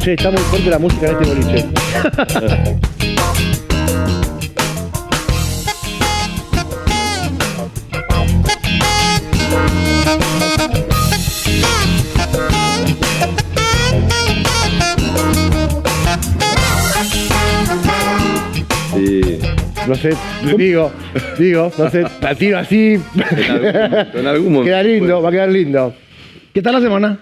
Che, está muy fuerte la música de este boliche. Sí. No sé, digo, no sé, la tiro así. En algún momento. Queda lindo, va a quedar lindo. ¿Qué tal la semana?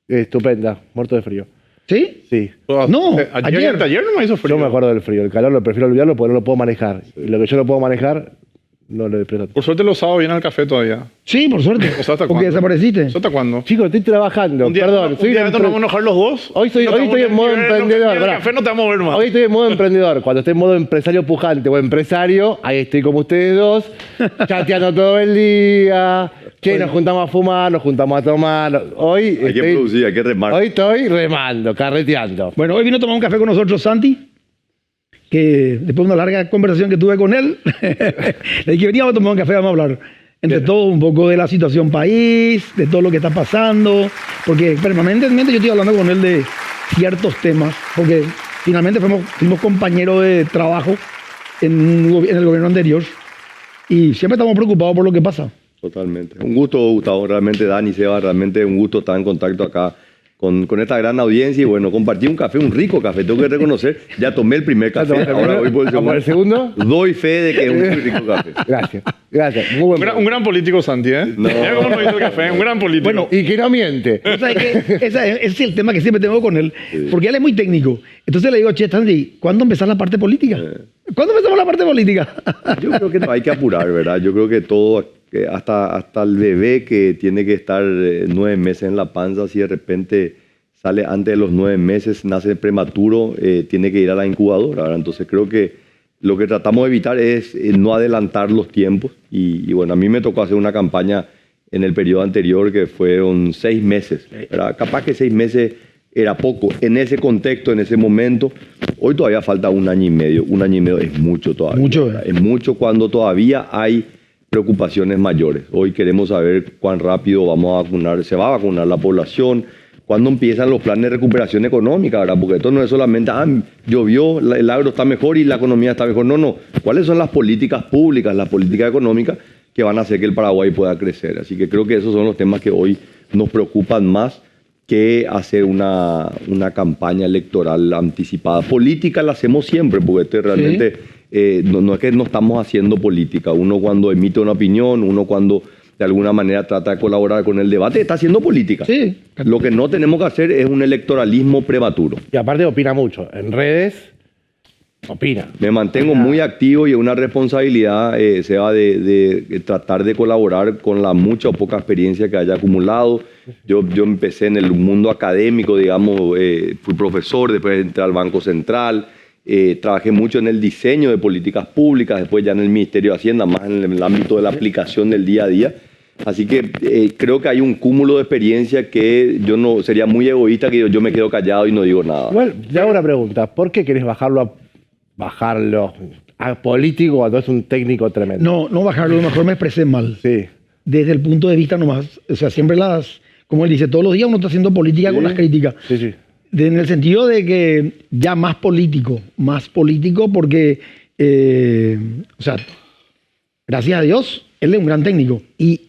Estupenda, muerto de frío. ¿Sí? Sí. No, ayer no me hizo frío. Yo me acuerdo del frío, el calor lo prefiero olvidarlo porque no lo puedo manejar. Y lo que yo no puedo manejar, no lo presto. Por suerte los sábados viene al café todavía. Sí, por suerte. O sea, ¿hasta Porque cuándo? desapareciste. ¿Eso hasta cuándo? Chicos, estoy trabajando, Un día, perdón. un día nos vamos a enojar los dos. Hoy estoy en modo emprendedor. El pará. café no te vamos a ver más. Hoy estoy en modo emprendedor. Cuando estoy en modo empresario pujante o empresario, ahí estoy como ustedes dos, chateando todo el día. Che, nos juntamos a fumar, nos juntamos a tomar. Hoy Hay que producir, hay que remar. Hoy estoy remando, carreteando. Bueno, hoy vino a tomar un café con nosotros Santi, que después de una larga conversación que tuve con él, le dije, veníamos a tomar un café, vamos a hablar entre todo un poco de la situación país, de todo lo que está pasando, porque permanentemente yo estoy hablando con él de ciertos temas, porque finalmente fuimos compañeros de trabajo en el gobierno anterior y siempre estamos preocupados por lo que pasa. Totalmente. Un gusto, Gustavo, realmente, Dani, Seba, realmente un gusto estar en contacto acá con esta gran audiencia y bueno, compartí un café, un rico café, tengo que reconocer, ya tomé el primer café, ahora voy por el segundo. ¿El segundo? Doy fe de que es un muy rico café. Gracias. Muy buen. Un gran político, Santi, ¿eh? No. Mira cómo nos hizo el café, un gran político. Bueno, Y que no miente. O sea, ese es el tema que siempre tengo con él, porque él es muy técnico. Entonces le digo, che, Santi, ¿cuándo empezar la parte política? ¿Cuándo empezamos la parte política? Yo creo que no hay que apurar, ¿verdad? Yo creo que todo, que hasta el bebé que tiene que estar 9 meses en la panza, si de repente sale antes de los 9 meses, nace prematuro, tiene que ir a la incubadora, ¿verdad? Entonces creo que lo que tratamos de evitar es no adelantar los tiempos y bueno, a mí me tocó hacer una campaña en el periodo anterior que fueron 6 meses, ¿verdad? Capaz que 6 meses era poco en ese contexto, en ese momento. Hoy todavía falta 1 año y medio. 1 año y medio es mucho todavía. Mucho. ¿verdad? Es mucho cuando todavía hay preocupaciones mayores. Hoy queremos saber cuán rápido vamos a vacunar, se va a vacunar la población, cuándo empiezan los planes de recuperación económica, ¿verdad? Porque esto no es solamente, llovió, el agro está mejor y la economía está mejor. No. ¿Cuáles son las políticas públicas, las políticas económicas que van a hacer que el Paraguay pueda crecer? Así que creo que esos son los temas que hoy nos preocupan más que hacer una campaña electoral anticipada. Política la hacemos siempre, porque esto realmente no es que no estamos haciendo política. Uno cuando emite una opinión, uno cuando de alguna manera trata de colaborar con el debate, está haciendo política. Sí. Lo que no tenemos que hacer es un electoralismo prematuro. Y aparte opina mucho. En redes, opina. Me mantengo muy activo y es una responsabilidad, Seba, de tratar de colaborar con la mucha o poca experiencia que haya acumulado. Yo empecé en el mundo académico, digamos, fui profesor, después entré al Banco Central, trabajé mucho en el diseño de políticas públicas, después ya en el Ministerio de Hacienda, más en el ámbito de la aplicación del día a día. Así que creo que hay un cúmulo de experiencia que yo no sería muy egoísta que yo me quedo callado y no digo nada. Igual, le hago una pregunta. ¿Por qué querés bajarlo a político cuando es un técnico tremendo? No bajarlo, a lo mejor me expresé mal. Sí. Desde el punto de vista nomás, o sea, siempre como él dice, todos los días uno está haciendo política con las críticas. Sí. En el sentido de que ya más político porque, o sea, gracias a Dios, él es un gran técnico y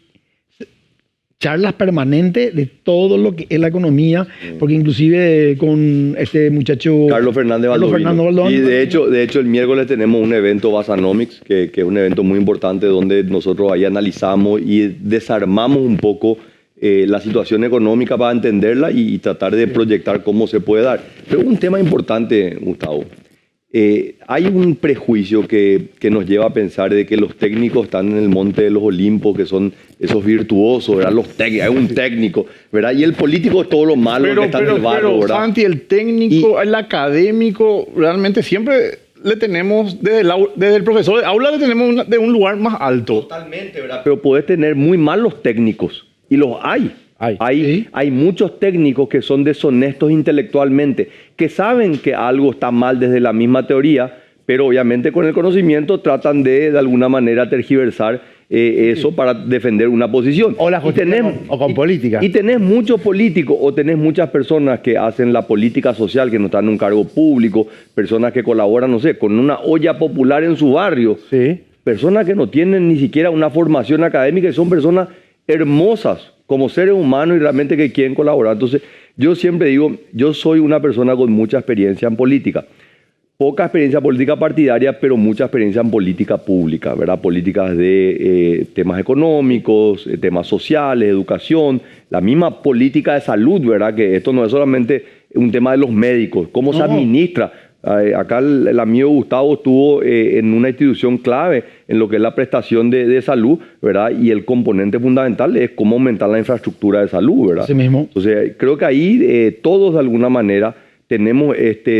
charlas permanentes de todo lo que es la economía, porque inclusive con este muchacho Carlos Fernández Baldovino. Y de hecho el miércoles tenemos un evento Basanomics, que es un evento muy importante donde nosotros ahí analizamos y desarmamos un poco la situación económica para entenderla y tratar de proyectar cómo se puede dar. Pero un tema importante, Gustavo. Hay un prejuicio que nos lleva a pensar de que los técnicos están en el monte de los Olimpos, que son esos virtuosos, ¿verdad? Los técnicos, hay un técnico, ¿verdad? Y el político es todo lo malo que está en el barrio, ¿verdad? Santi, el técnico, el académico, realmente siempre le tenemos, desde el profesor de aula le tenemos de un lugar más alto. Totalmente, ¿verdad? Pero podés tener muy malos técnicos, y los hay. Hay muchos técnicos que son deshonestos intelectualmente, que saben que algo está mal desde la misma teoría, pero obviamente con el conocimiento tratan de alguna manera tergiversar eso para defender una posición. O la Y justicia o con política. Y tenés muchos políticos o tenés muchas personas que hacen la política social, que no están en un cargo público, personas que colaboran, no sé, con una olla popular en su barrio. Sí. Personas que no tienen ni siquiera una formación académica y son personas hermosas como seres humanos y realmente que quieren colaborar. Entonces, yo siempre digo, yo soy una persona con mucha experiencia en política. Poca experiencia política partidaria, pero mucha experiencia en política pública, ¿verdad? Políticas de temas económicos, temas sociales, educación, la misma política de salud, ¿verdad? Que esto no es solamente un tema de los médicos, cómo se administra. Acá el amigo Gustavo estuvo en una institución clave en lo que es la prestación de salud, ¿verdad? Y el componente fundamental es cómo aumentar la infraestructura de salud, ¿verdad? Así mismo. Entonces, creo que ahí todos de alguna manera tenemos,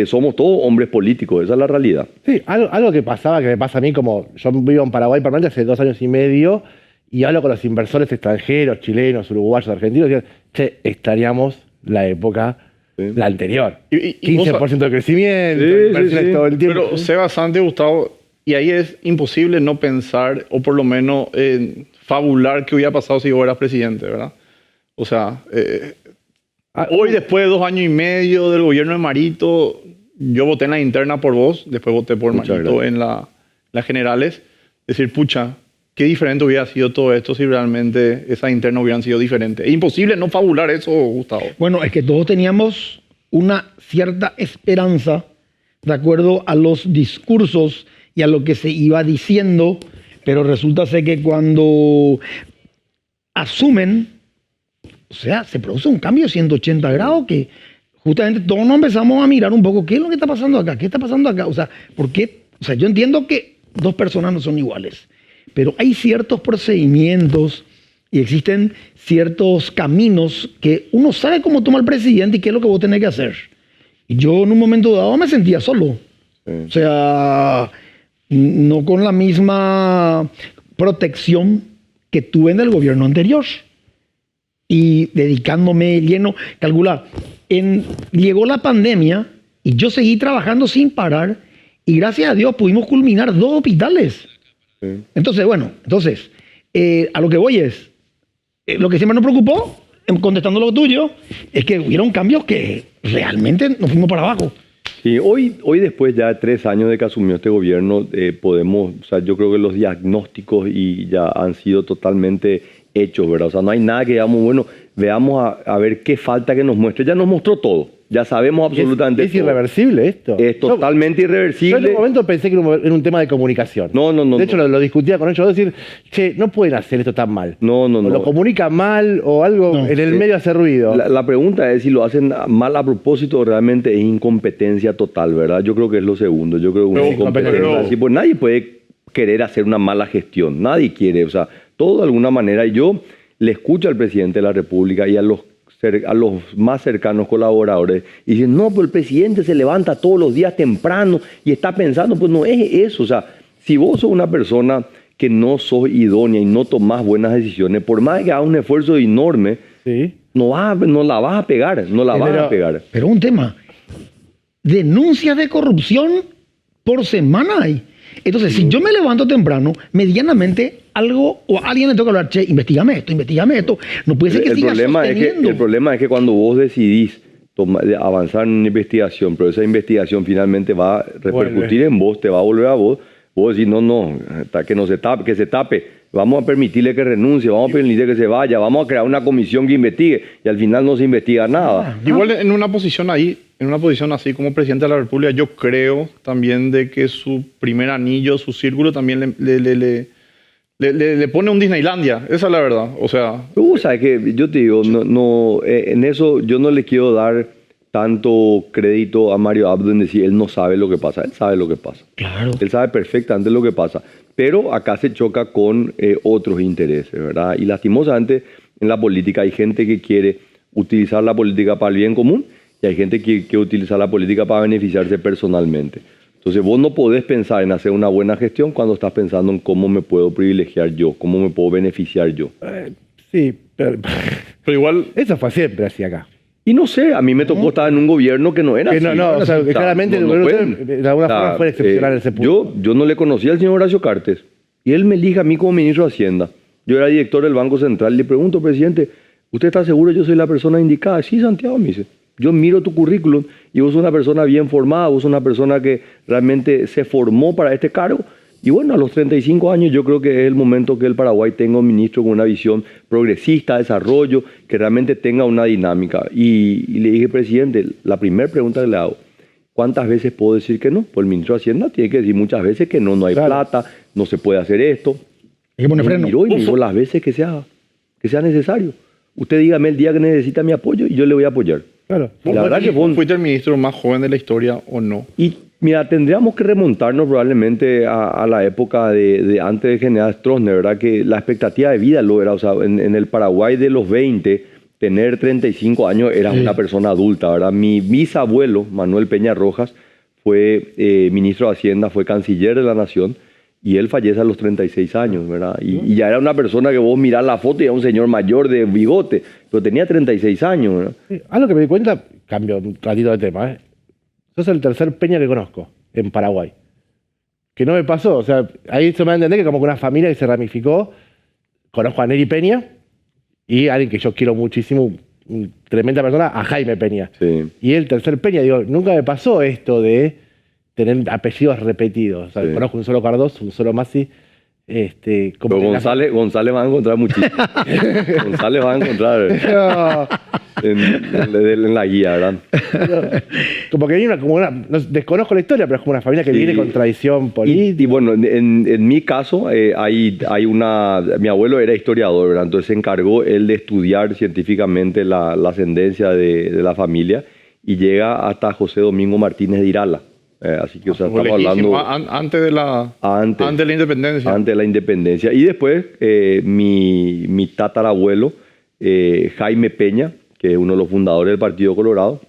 somos todos hombres políticos, esa es la realidad. Sí, algo que pasaba, que me pasa a mí, como yo vivo en Paraguay permanente hace 2 años y medio, y hablo con los inversores extranjeros, chilenos, uruguayos, argentinos, y dicen, che, extrañamos la época, la anterior. Y 15% de crecimiento, Sí, inversiones sí. todo el tiempo. Pero sé bastante, Gustavo, y ahí es imposible no pensar, o por lo menos fabular qué hubiera pasado si vos eras presidente, ¿verdad? O sea, hoy después de 2 años y medio del gobierno de Marito, yo voté en la interna por vos, después voté por Muchas Marito gracias. en las generales. Decir, pucha, qué diferente hubiera sido todo esto si realmente esas internas hubieran sido diferentes. Es imposible no fabular eso, Gustavo. Bueno, es que todos teníamos una cierta esperanza de acuerdo a los discursos y a lo que se iba diciendo, pero resulta ser que cuando asumen, o sea, se produce un cambio de 180 grados que justamente todos nos empezamos a mirar un poco, ¿qué es lo que está pasando acá? ¿Qué está pasando acá? O sea, ¿por qué? O sea, yo entiendo que 2 personas no son iguales, pero hay ciertos procedimientos y existen ciertos caminos que uno sabe cómo toma el presidente y qué es lo que vos tenés que hacer. Y yo en un momento dado me sentía solo. O sea, no con la misma protección que tuve en el gobierno anterior. Y dedicándome lleno, calcular, llegó la pandemia y yo seguí trabajando sin parar y gracias a Dios pudimos culminar 2 hospitales. Entonces, bueno, a lo que voy es, lo que siempre nos preocupó, contestando lo tuyo, es que hubieron cambios que realmente nos fuimos para abajo. Y hoy después ya de 3 años de que asumió este gobierno, podemos, o sea, yo creo que los diagnósticos y ya han sido totalmente hechos, ¿verdad? O sea, no hay nada que digamos, bueno, veamos a ver qué falta que nos muestre. Ya nos mostró todo, ya sabemos absolutamente Es todo. irreversible esto. Es totalmente Yo en irreversible. un momento pensé que era un tema de comunicación. No. De hecho, lo discutía con ellos, decir, che, no pueden hacer esto tan mal. No. O lo comunican mal o algo No. en el medio hace ruido. La pregunta es si lo hacen mal a propósito o realmente es incompetencia total, ¿verdad? Yo creo que es lo segundo. Yo creo que una Pero- incompetencia. pero- Así, pues nadie puede querer hacer una mala gestión. Nadie quiere. O sea, todo de alguna manera. Y yo le escucho al presidente de la República y a los más cercanos colaboradores y dicen, no, pues el presidente se levanta todos los días temprano y está pensando, pues no es eso. O sea, si vos sos una persona que no sos idónea y no tomás buenas decisiones, por más que hagas un esfuerzo enorme, Sí. no la vas a pegar, no la vas a pegar. Pero un tema, denuncias de corrupción por semana hay. Entonces, si yo me levanto temprano, medianamente algo o alguien le toca hablar, che, investigame esto. No puede ser que siga sosteniendo. El problema es que cuando vos decidís avanzar en una investigación, pero esa investigación finalmente va a repercutir en vos, te va a volver a vos decís, no, hasta que no se tape, que se tape, vamos a permitirle que renuncie, vamos a permitirle que se vaya, vamos a crear una comisión que investigue y al final no se investiga nada. Igual en una posición así como presidente de la República, yo creo también de que su primer anillo, su círculo también le pone un Disneylandia. Esa es la verdad. O sea, Sabes que yo te digo, en eso yo no le quiero dar tanto crédito a Mario Abdo en decir él no sabe lo que pasa. Él sabe lo que pasa. Claro. Él sabe perfectamente lo que pasa. Pero acá se choca con otros intereses, ¿verdad? Y lastimosamente en la política hay gente que quiere utilizar la política para el bien común y hay gente que quiere utilizar la política para beneficiarse personalmente. Entonces vos no podés pensar en hacer una buena gestión cuando estás pensando en cómo me puedo privilegiar yo, cómo me puedo beneficiar yo. Sí, pero igual eso fue siempre así acá. Y no sé, a mí me tocó estar en un gobierno que no era Que así. o sea, que claramente el gobierno de alguna forma fue excepcional en ese punto. Yo no le conocía al señor Horacio Cartes. Y él me elige a mí como ministro de Hacienda. Yo era director del Banco Central. Le pregunto, presidente, ¿usted está seguro que yo soy la persona indicada? Sí, Santiago, me dice. Yo miro tu currículum y vos sos una persona bien formada, vos sos una persona que realmente se formó para este cargo. Y bueno, a los 35 años yo creo que es el momento que el Paraguay tenga un ministro con una visión progresista, desarrollo, que realmente tenga una dinámica. Y le dije, presidente, la primera pregunta que le hago, ¿cuántas veces puedo decir que no? Pues el ministro de Hacienda tiene que decir muchas veces que no hay plata, no se puede hacer esto. Hay que poner freno. Miró y me dijo las veces que sea necesario. Usted dígame el día que necesita mi apoyo y yo le voy a apoyar. Claro. La verdad que ¿Fuiste el ministro más joven de la historia o no? Y mira, tendríamos que remontarnos probablemente a la época de antes de general Stroessner, ¿verdad? Que la expectativa de vida lo era, o sea, en el Paraguay de los 20, tener 35 años era una persona adulta, ¿verdad? Mi bisabuelo, Manuel Peña Rojas, fue ministro de Hacienda, fue canciller de la Nación, y él fallece a los 36 años, ¿verdad? Y ya era una persona que vos mirás la foto y era un señor mayor de bigote, pero tenía 36 años, ¿verdad? Sí, algo que me di cuenta, cambio un ratito de tema, sos el tercer Peña que conozco en Paraguay. Que no me pasó, o sea, ahí se me va a entender que como que una familia que se ramificó, conozco a Neri Peña y a alguien que yo quiero muchísimo, tremenda persona, a Jaime Peña. Sí. Y el tercer Peña, digo, nunca me pasó esto de tener apellidos repetidos. O sea, Sí. conozco un solo Cardoso, un solo Masi. Como Pero que González va a encontrar muchísimo. González va a encontrar en la guía, ¿verdad? como que hay no, desconozco la historia, pero es como una familia que Sí. viene con tradición política. Y bueno, en mi caso, mi abuelo era historiador, ¿verdad? Entonces se encargó él de estudiar científicamente la ascendencia de la familia y llega hasta José Domingo Martínez de Irala. Así que, o sea, estamos Lejísimo, hablando antes de la independencia. antes de la independencia. Y después, mi tatarabuelo, Jaime Peña, que es uno de los fundadores del Partido Colorado,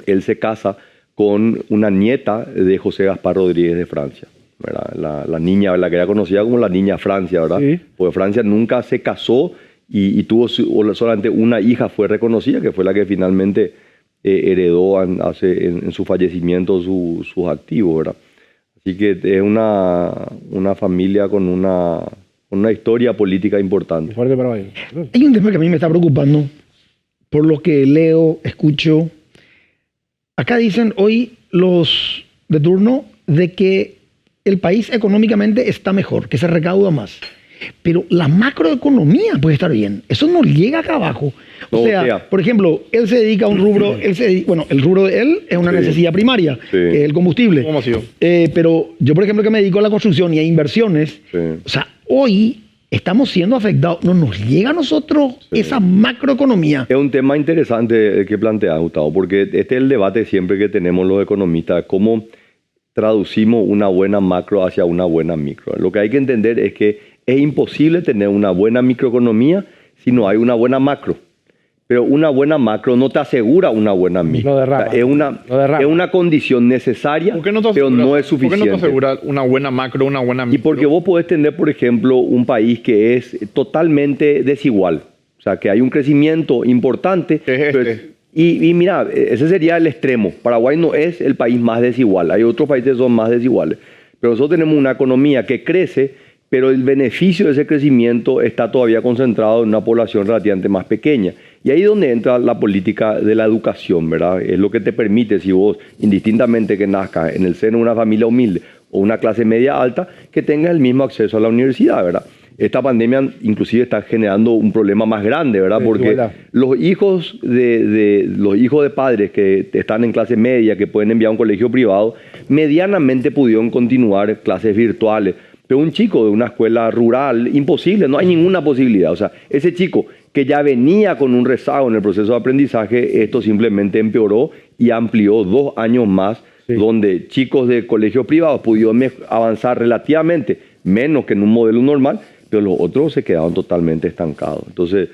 él se casa con una nieta de José Gaspar Rodríguez de Francia, ¿verdad? La niña, la que era conocida como la niña Francia, ¿verdad? Sí. Porque Francia nunca se casó y tuvo solamente una hija fue reconocida, que fue la que finalmente heredó en su fallecimiento sus activos, ¿verdad? Así que es una familia con una historia política importante. Fuerte Paraguay. Hay un tema que a mí me está preocupando, por lo que leo, escucho. Acá dicen hoy los de turno de que el país económicamente está mejor, que se recauda más. Pero la macroeconomía puede estar bien. Eso no llega acá abajo. O sea, por ejemplo, él se dedica a un rubro, el rubro de él es una necesidad primaria, que es el combustible. ¿Cómo ha sido? Pero yo, por ejemplo, que me dedico a la construcción y a inversiones, o sea, hoy estamos siendo afectados. No nos llega a nosotros esa macroeconomía. Es un tema interesante el que planteas, Gustavo, porque este es el debate siempre que tenemos los economistas, cómo traducimos una buena macro hacia una buena micro. Lo que hay que entender es que es imposible tener una buena microeconomía si no hay una buena macro. Pero una buena macro no te asegura una buena micro. No derrama. Es una condición necesaria, pero no es suficiente. ¿Por qué no te asegura una buena macro, una buena micro? Y porque vos podés tener, por ejemplo, un país que es totalmente desigual. O sea, que hay un crecimiento importante. ¿Qué es este? Y mira, ese sería el extremo. Paraguay no es el país más desigual. Hay otros países que son más desiguales. Pero nosotros tenemos una economía que crece, pero el beneficio de ese crecimiento está todavía concentrado en una población relativamente más pequeña. Y ahí es donde entra la política de la educación, ¿verdad? Es lo que te permite, si vos, indistintamente que nazcas en el seno de una familia humilde o una clase media alta, que tengas el mismo acceso a la universidad, ¿verdad? Esta pandemia inclusive está generando un problema más grande, ¿verdad? Porque los hijos de padres que están en clase media, que pueden enviar a un colegio privado, medianamente pudieron continuar clases virtuales. Pero un chico de una escuela rural, imposible, no hay ninguna posibilidad. O sea, ese chico que ya venía con un rezago en el proceso de aprendizaje, esto simplemente empeoró y amplió 2 años más, donde chicos de colegios privados pudieron avanzar relativamente menos que en un modelo normal, pero los otros se quedaron totalmente estancados. Entonces,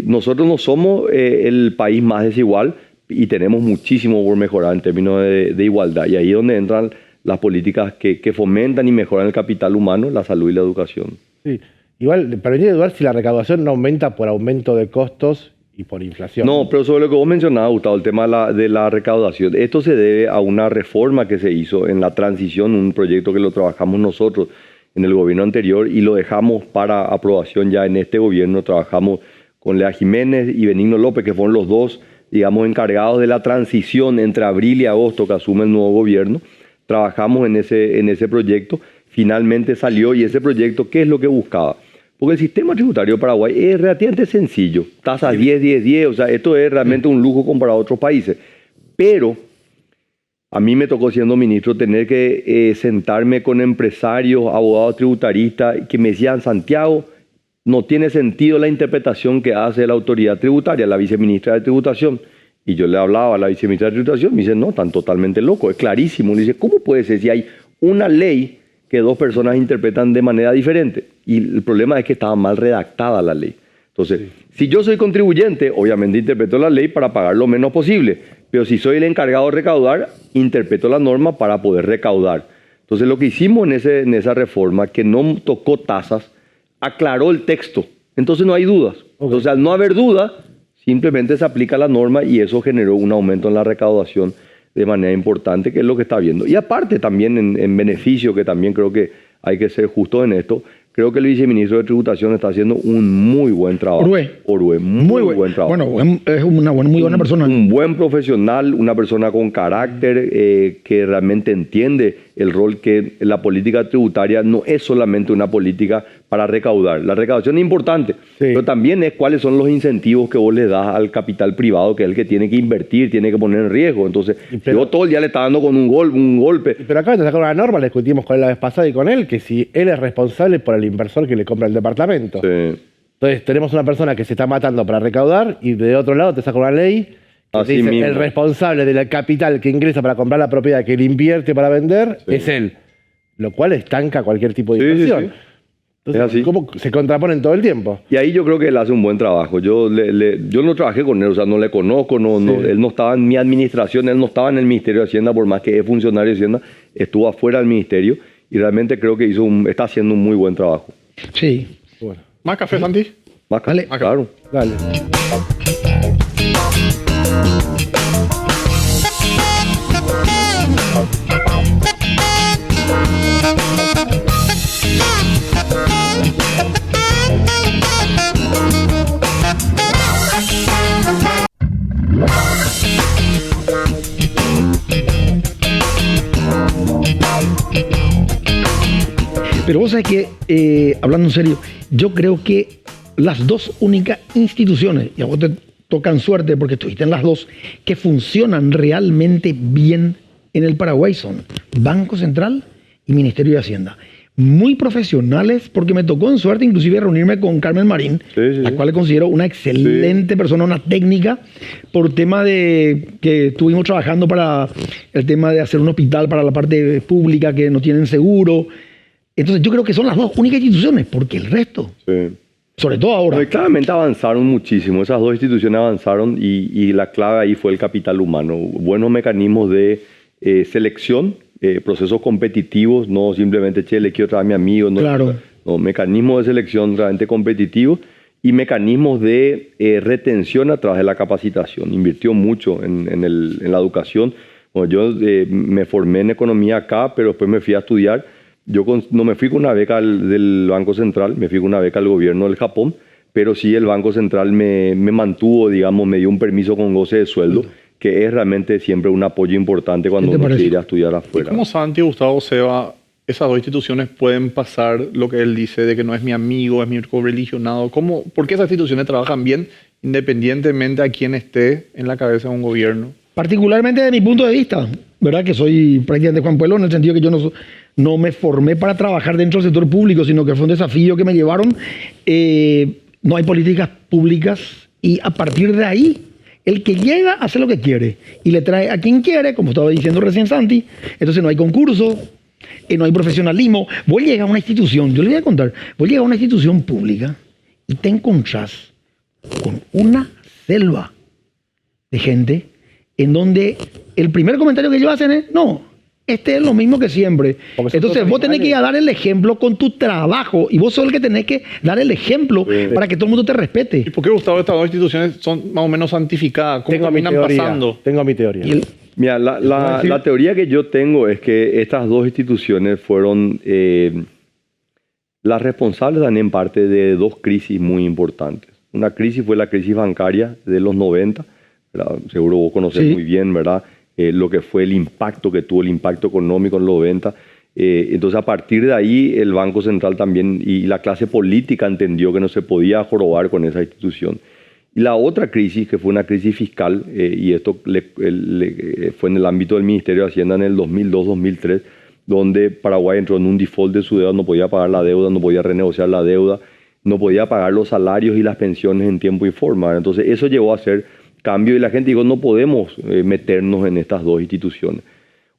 nosotros no somos el país más desigual y tenemos muchísimo por mejorar en términos de igualdad. Y ahí es donde entran las políticas que fomentan y mejoran el capital humano, la salud y la educación. Sí. Igual, pero hay que dudar si la recaudación no aumenta por aumento de costos y por inflación. No, pero sobre lo que vos mencionabas, Gustavo, el tema de la recaudación, esto se debe a una reforma que se hizo en la transición, un proyecto que lo trabajamos nosotros, en el gobierno anterior y lo dejamos para aprobación ya en este gobierno. Trabajamos con Lea Jiménez y Benigno López, que fueron los dos, digamos, encargados de la transición entre abril y agosto que asume el nuevo gobierno. Trabajamos en ese proyecto, finalmente salió, y ese proyecto, ¿qué es lo que buscaba? Porque el sistema tributario de Paraguay es relativamente sencillo, tasas 10, 10, 10, o sea, esto es realmente un lujo comparado a otros países. Pero a mí me tocó, siendo ministro, tener que sentarme con empresarios, abogados tributaristas, que me decían: Santiago, no tiene sentido la interpretación que hace la autoridad tributaria, la viceministra de Tributación. Y yo le hablaba a la viceministra de Tributación, me dice: no, están totalmente locos, es clarísimo. Le dice: ¿cómo puede ser si hay una ley que dos personas interpretan de manera diferente? Y el problema es que estaba mal redactada la ley. Entonces, si yo soy contribuyente, obviamente interpreto la ley para pagar lo menos posible, pero si soy el encargado de recaudar, interpreto la norma para poder recaudar. Entonces, lo que hicimos en esa reforma, que no tocó tasas, aclaró el texto. Entonces no hay dudas. Entonces, al no haber dudas, simplemente se aplica la norma y eso generó un aumento en la recaudación de manera importante, que es lo que está viendo. Y aparte también en beneficio, que también creo que hay que ser justo en esto, creo que el viceministro de Tributación está haciendo un muy buen trabajo. Orue, muy buen trabajo. Bueno, es muy buena persona. Un buen profesional, una persona con carácter, que realmente entiende el rol que la política tributaria no es solamente una política para recaudar. La recaudación es importante, pero también es cuáles son los incentivos que vos le das al capital privado, que es el que tiene que invertir, tiene que poner en riesgo. Entonces, yo todo el día le está dando con un golpe. Pero acá te sacar una norma, la discutimos con él la vez pasada y con él, que si él es responsable por el inversor que le compra el departamento. Sí. Entonces tenemos una persona que se está matando para recaudar y de otro lado te saca una ley que te dice el responsable del capital que ingresa para comprar la propiedad que él invierte para vender es él, lo cual estanca cualquier tipo de inversión. Entonces, es así. ¿cómo se contraponen todo el tiempo? Y ahí yo creo que él hace un buen trabajo. Yo no trabajé con él, o sea, no le conozco, él no estaba en mi administración, él no estaba en el Ministerio de Hacienda, por más que es funcionario de Hacienda, estuvo afuera del ministerio y realmente creo que está haciendo un muy buen trabajo. Sí. Bueno. ¿Más café, Santi? Más café, claro. Dale. Pero vos sabés que, hablando en serio, yo creo que las dos únicas instituciones, y a vos te tocan suerte porque estuviste en las dos, que funcionan realmente bien en el Paraguay son Banco Central y Ministerio de Hacienda. Muy profesionales, porque me tocó en suerte inclusive reunirme con Carmen Marín, la cual le considero una excelente persona, una técnica, por tema de que estuvimos trabajando para el tema de hacer un hospital para la parte pública que no tienen seguro. Entonces yo creo que son las dos únicas instituciones, porque el resto, sobre todo ahora... Pero claramente avanzaron muchísimo, esas dos instituciones avanzaron y la clave ahí fue el capital humano. Buenos mecanismos de selección, procesos competitivos, no simplemente, che, le quiero traer a mi amigo. No, mecanismos de selección realmente competitivos y mecanismos de retención a través de la capacitación. Invirtió mucho en la educación. Bueno, yo me formé en economía acá, pero después me fui a estudiar. Yo no me fui con una beca del Banco Central, me fui con una beca del gobierno del Japón, pero sí el Banco Central me mantuvo, digamos, me dio un permiso con goce de sueldo, que es realmente siempre un apoyo importante cuando uno quiere ir a estudiar afuera. ¿Cómo Santi, Gustavo, Seba, esas dos instituciones pueden pasar lo que él dice de que no es mi amigo, es mi correligionado? ¿Por qué esas instituciones trabajan bien independientemente a quién esté en la cabeza de un gobierno? Particularmente de mi punto de vista, ¿verdad? Que soy prácticamente Juan Pueblo, en el sentido que yo no me formé para trabajar dentro del sector público, sino que fue un desafío que me llevaron. No hay políticas públicas y a partir de ahí, el que llega hace lo que quiere y le trae a quien quiere, como estaba diciendo recién Santi. Entonces no hay concurso, no hay profesionalismo. Vos llegas a una institución, yo le voy a contar, vos llegas a una institución pública y te encontrás con una selva de gente en donde el primer comentario que ellos hacen es: no, este es lo mismo que siempre. Entonces vos tenés que ir a dar el ejemplo con tu trabajo y vos sos el que tenés que dar el ejemplo para que todo el mundo te respete. ¿Y por qué, Gustavo, estas dos instituciones son más o menos santificadas? ¿Cómo terminan pasando? Tengo mi teoría. Mira, la teoría que yo tengo es que estas dos instituciones fueron las responsables también parte de dos crisis muy importantes. Una crisis fue la crisis bancaria de los 90, ¿verdad? Seguro vos conocés muy bien, ¿verdad? Lo que fue el impacto que tuvo, el impacto económico en los 90. Entonces, a partir de ahí, el Banco Central también y la clase política entendió que no se podía jorobar con esa institución. Y la otra crisis, que fue una crisis fiscal, y esto fue en el ámbito del Ministerio de Hacienda en el 2002-2003, donde Paraguay entró en un default de su deuda, no podía pagar la deuda, no podía renegociar la deuda, no podía pagar los salarios y las pensiones en tiempo y forma. Entonces, eso llevó a hacer cambio y la gente dijo, no podemos meternos en estas dos instituciones.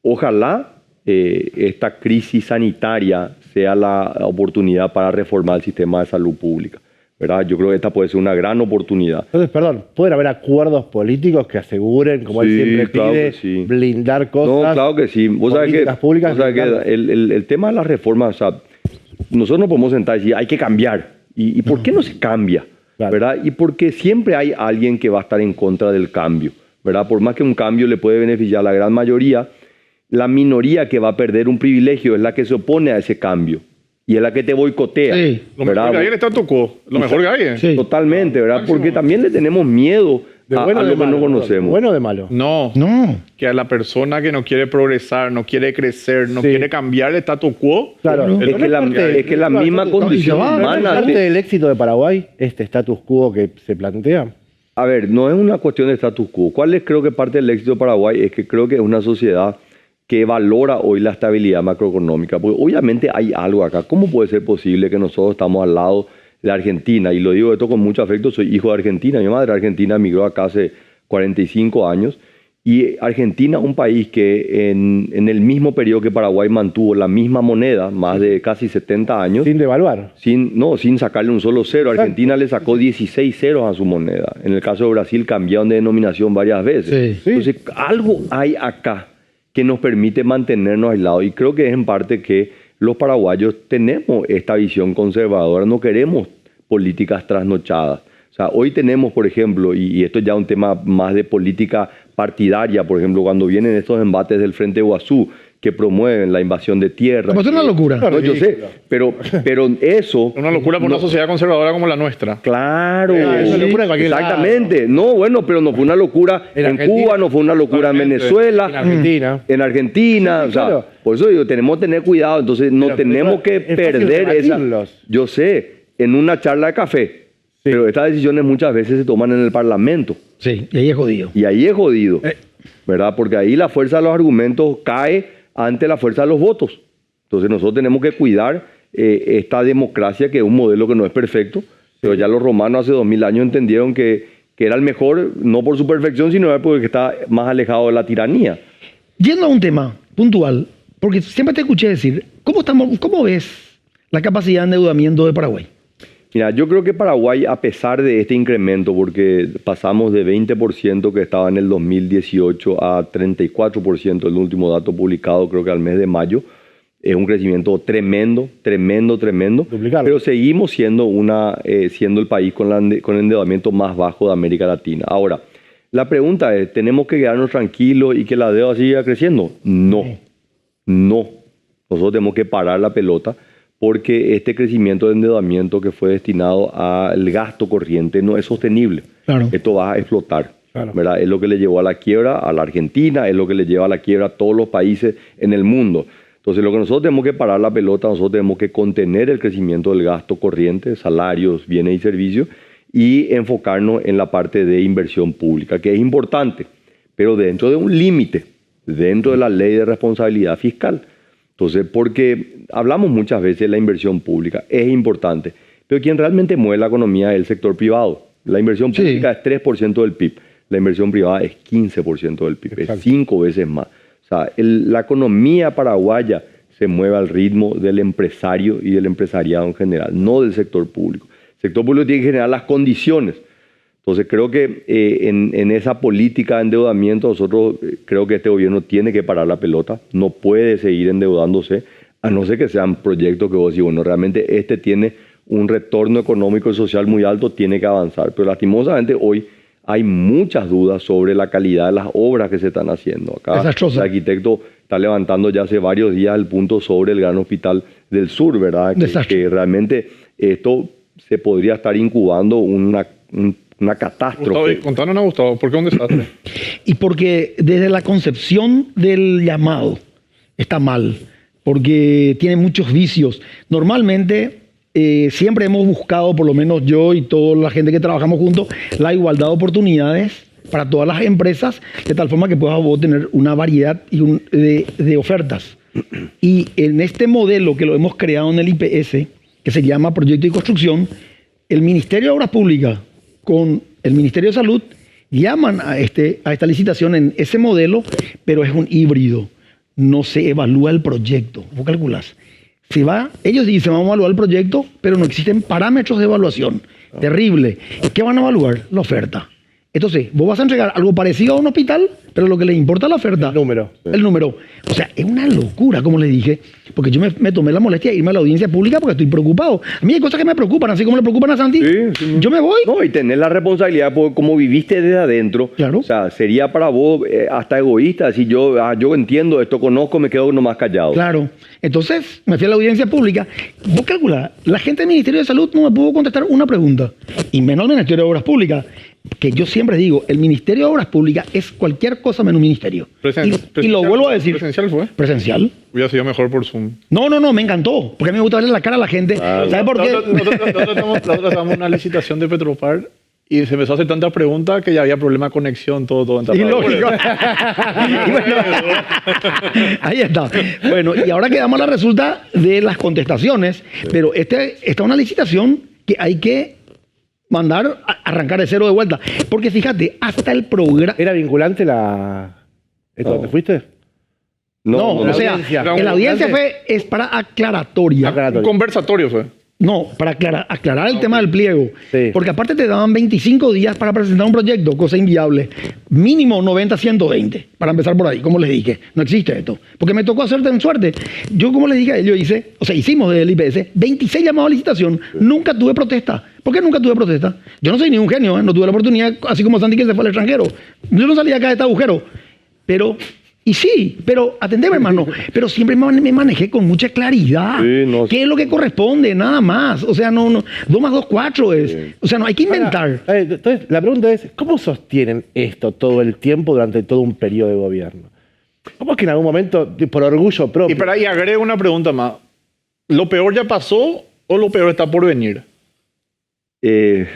Ojalá esta crisis sanitaria sea la oportunidad para reformar el sistema de salud pública, ¿verdad? Yo creo que esta puede ser una gran oportunidad. Entonces, perdón, ¿pueden haber acuerdos políticos que aseguren, como él siempre pide, blindar cosas? No, claro que sí. Vos sabés que el tema de las reformas, o sea, nosotros no podemos sentar y decir, hay que cambiar. ¿Y por qué no se cambia? Claro. ¿Verdad? Y porque siempre hay alguien que va a estar en contra del cambio, ¿verdad? Por más que un cambio le puede beneficiar a la gran mayoría, la minoría que va a perder un privilegio es la que se opone a ese cambio y es la que te boicotea. Sí. Lo mejor que hay es el statu quo. Lo mejor que hay. Sí. Totalmente, ¿verdad? Máximo. Porque también le tenemos miedo a lo que no conocemos. ¿Bueno o de malo? No. Que a la persona que no quiere progresar, no quiere crecer, no quiere cambiar el statu quo. Claro. Es que la misma condición humana... ¿Es parte del éxito de Paraguay este status quo que se plantea? A ver, no es una cuestión de status quo. ¿Cuál es, creo que parte del éxito de Paraguay? Es que creo que es una sociedad que valora hoy la estabilidad macroeconómica. Porque obviamente hay algo acá. ¿Cómo puede ser posible que nosotros estamos al lado de Argentina? Y lo digo esto con mucho afecto, soy hijo de Argentina. Mi madre argentina emigró acá hace 45 años. Y Argentina, un país que en el mismo periodo que Paraguay mantuvo la misma moneda, más de casi 70 años. Sin devaluar. Sin sacarle un solo cero. Argentina le sacó 16 ceros a su moneda. En el caso de Brasil cambiaron de denominación varias veces. Sí. Entonces, algo hay acá que nos permite mantenernos aislados. Y creo que es en parte que los paraguayos tenemos esta visión conservadora, no queremos políticas trasnochadas. O sea, hoy tenemos, por ejemplo, y esto es ya un tema más de política partidaria, por ejemplo, cuando vienen estos embates del Frente Guazú, que promueven la invasión de tierra. Pues es una locura. No, yo sé, pero eso... Una locura por una sociedad conservadora como la nuestra. Claro. Es una locura en cualquier exactamente. lado. No, bueno, pero no fue una locura en Cuba, no fue una locura en Venezuela. En Argentina. En Argentina. Sí, o sea, claro. por eso digo, tenemos que tener cuidado. Entonces, no Pero tenemos que es fácil perder esa... rebatirlos. Yo sé, en una charla de café. Pero estas decisiones muchas veces se toman en el Parlamento. Sí, y ahí es jodido. Y ahí es jodido. ¿Verdad? Porque ahí la fuerza de los argumentos cae ante la fuerza de los votos. Entonces nosotros tenemos que cuidar esta democracia, que es un modelo que no es perfecto, pero ya los romanos hace 2000 años entendieron que era el mejor, no por su perfección, sino porque está más alejado de la tiranía. Yendo a un tema puntual, porque siempre te escuché decir, ¿cómo ves la capacidad de endeudamiento de Paraguay? Mira, yo creo que Paraguay, a pesar de este incremento, porque pasamos de 20% que estaba en el 2018 a 34%, el último dato publicado creo que al mes de mayo, es un crecimiento tremendo. Duplicarlo. Pero seguimos siendo el país con el endeudamiento más bajo de América Latina. Ahora, la pregunta es, ¿tenemos que quedarnos tranquilos y que la deuda siga creciendo? No. Nosotros tenemos que parar la pelota, porque este crecimiento de endeudamiento que fue destinado al gasto corriente no es sostenible. Claro. Esto va a explotar. Claro. ¿Verdad? Es lo que le llevó a la quiebra a la Argentina, es lo que le lleva a la quiebra a todos los países en el mundo. Entonces, lo que nosotros tenemos que parar la pelota, nosotros tenemos que contener el crecimiento del gasto corriente, salarios, bienes y servicios, y enfocarnos en la parte de inversión pública, que es importante, pero dentro de un límite, dentro de la ley de responsabilidad fiscal. Entonces, porque hablamos muchas veces de la inversión pública, es importante, pero quien realmente mueve la economía es el sector privado. La inversión pública es 3% del PIB, la inversión privada es 15% del PIB, Exacto. es 5 veces más. O sea, la economía paraguaya se mueve al ritmo del empresario y del empresariado en general, no del sector público. El sector público tiene que generar las condiciones. Entonces, creo que en esa política de endeudamiento, nosotros creo que este gobierno tiene que parar la pelota, no puede seguir endeudándose, a no ser que sean proyectos que vos decís, bueno, realmente este tiene un retorno económico y social muy alto, tiene que avanzar. Pero lastimosamente hoy hay muchas dudas sobre la calidad de las obras que se están haciendo. Acá el arquitecto está levantando ya hace varios días el punto sobre el gran hospital del sur, ¿verdad? Que realmente esto se podría estar incubando una catástrofe. Contanos, Gustavo, ¿por qué un desastre? Y porque desde la concepción del llamado está mal, porque tiene muchos vicios. Normalmente siempre hemos buscado, por lo menos yo y toda la gente que trabajamos juntos, la igualdad de oportunidades para todas las empresas, de tal forma que puedas vos tener una variedad de ofertas. Y en este modelo que lo hemos creado en el IPS, que se llama Proyecto y Construcción, el Ministerio de Obras Públicas con el Ministerio de Salud llaman a esta licitación en ese modelo, pero es un híbrido. No se evalúa el proyecto. Vos calculás. Ellos dicen, vamos a evaluar el proyecto, pero no existen parámetros de evaluación. Terrible. ¿Qué van a evaluar? La oferta. Entonces, vos vas a entregar algo parecido a un hospital, pero lo que les importa es la oferta. El número. El número. O sea, es una locura, como les dije, porque yo me tomé la molestia de irme a la audiencia pública porque estoy preocupado. A mí hay cosas que me preocupan, así como le preocupan a Santi. Sí. Yo me voy. No, y tener la responsabilidad por cómo viviste desde adentro. Claro. O sea, sería para vos hasta egoísta. Si yo entiendo esto, conozco, me quedo nomás callado. Claro. Entonces, me fui a la audiencia pública. Vos calculás, la gente del Ministerio de Salud no me pudo contestar una pregunta, y menos el Ministerio de Obras Públicas. Que yo siempre digo, el Ministerio de Obras Públicas es cualquier cosa menos un ministerio. Y lo vuelvo a decir. ¿Presencial fue? Presencial. Hubiera sido mejor por Zoom. No, me encantó. Porque a mí me gusta verle la cara a la gente. ¿Sabes por qué? Nosotros estábamos en una licitación de Petropar y se empezó a hacer tantas preguntas que ya había problema de conexión, todo. Y lógico. Y bueno, ahí está. Bueno, y ahora quedamos a la resulta de las contestaciones. Pero esta es una licitación que hay que arrancar de cero de vuelta. Porque fíjate, hasta el programa... ¿Era vinculante ¿Esto te fuiste? No, o sea, en la audiencia es para aclaratoria. Un conversatorio fue. No, para aclarar el tema del pliego. Sí. Porque aparte te daban 25 días para presentar un proyecto, cosa inviable. Mínimo 90, 120, para empezar por ahí, como les dije. No existe esto. Porque me tocó hacerte en suerte. Yo, como les dije a ellos, hicimos desde el IPS 26 llamados a licitación. Nunca tuve protesta. ¿Por qué nunca tuve protesta? Yo no soy ni un genio, no tuve la oportunidad, así como Santi que se fue al extranjero. Yo no salí acá de este agujero. Pero atendeme, hermano. Pero siempre me manejé con mucha claridad. Sí, ¿Qué es lo que corresponde? Nada más. O sea, 2 más 2, 4 es. Sí. O sea, no hay que inventar. Ahora, entonces, la pregunta es, ¿cómo sostienen esto todo el tiempo durante todo un periodo de gobierno? ¿Cómo es que en algún momento, por orgullo propio... Y agrego una pregunta más. ¿Lo peor ya pasó o lo peor está por venir? ¿Qué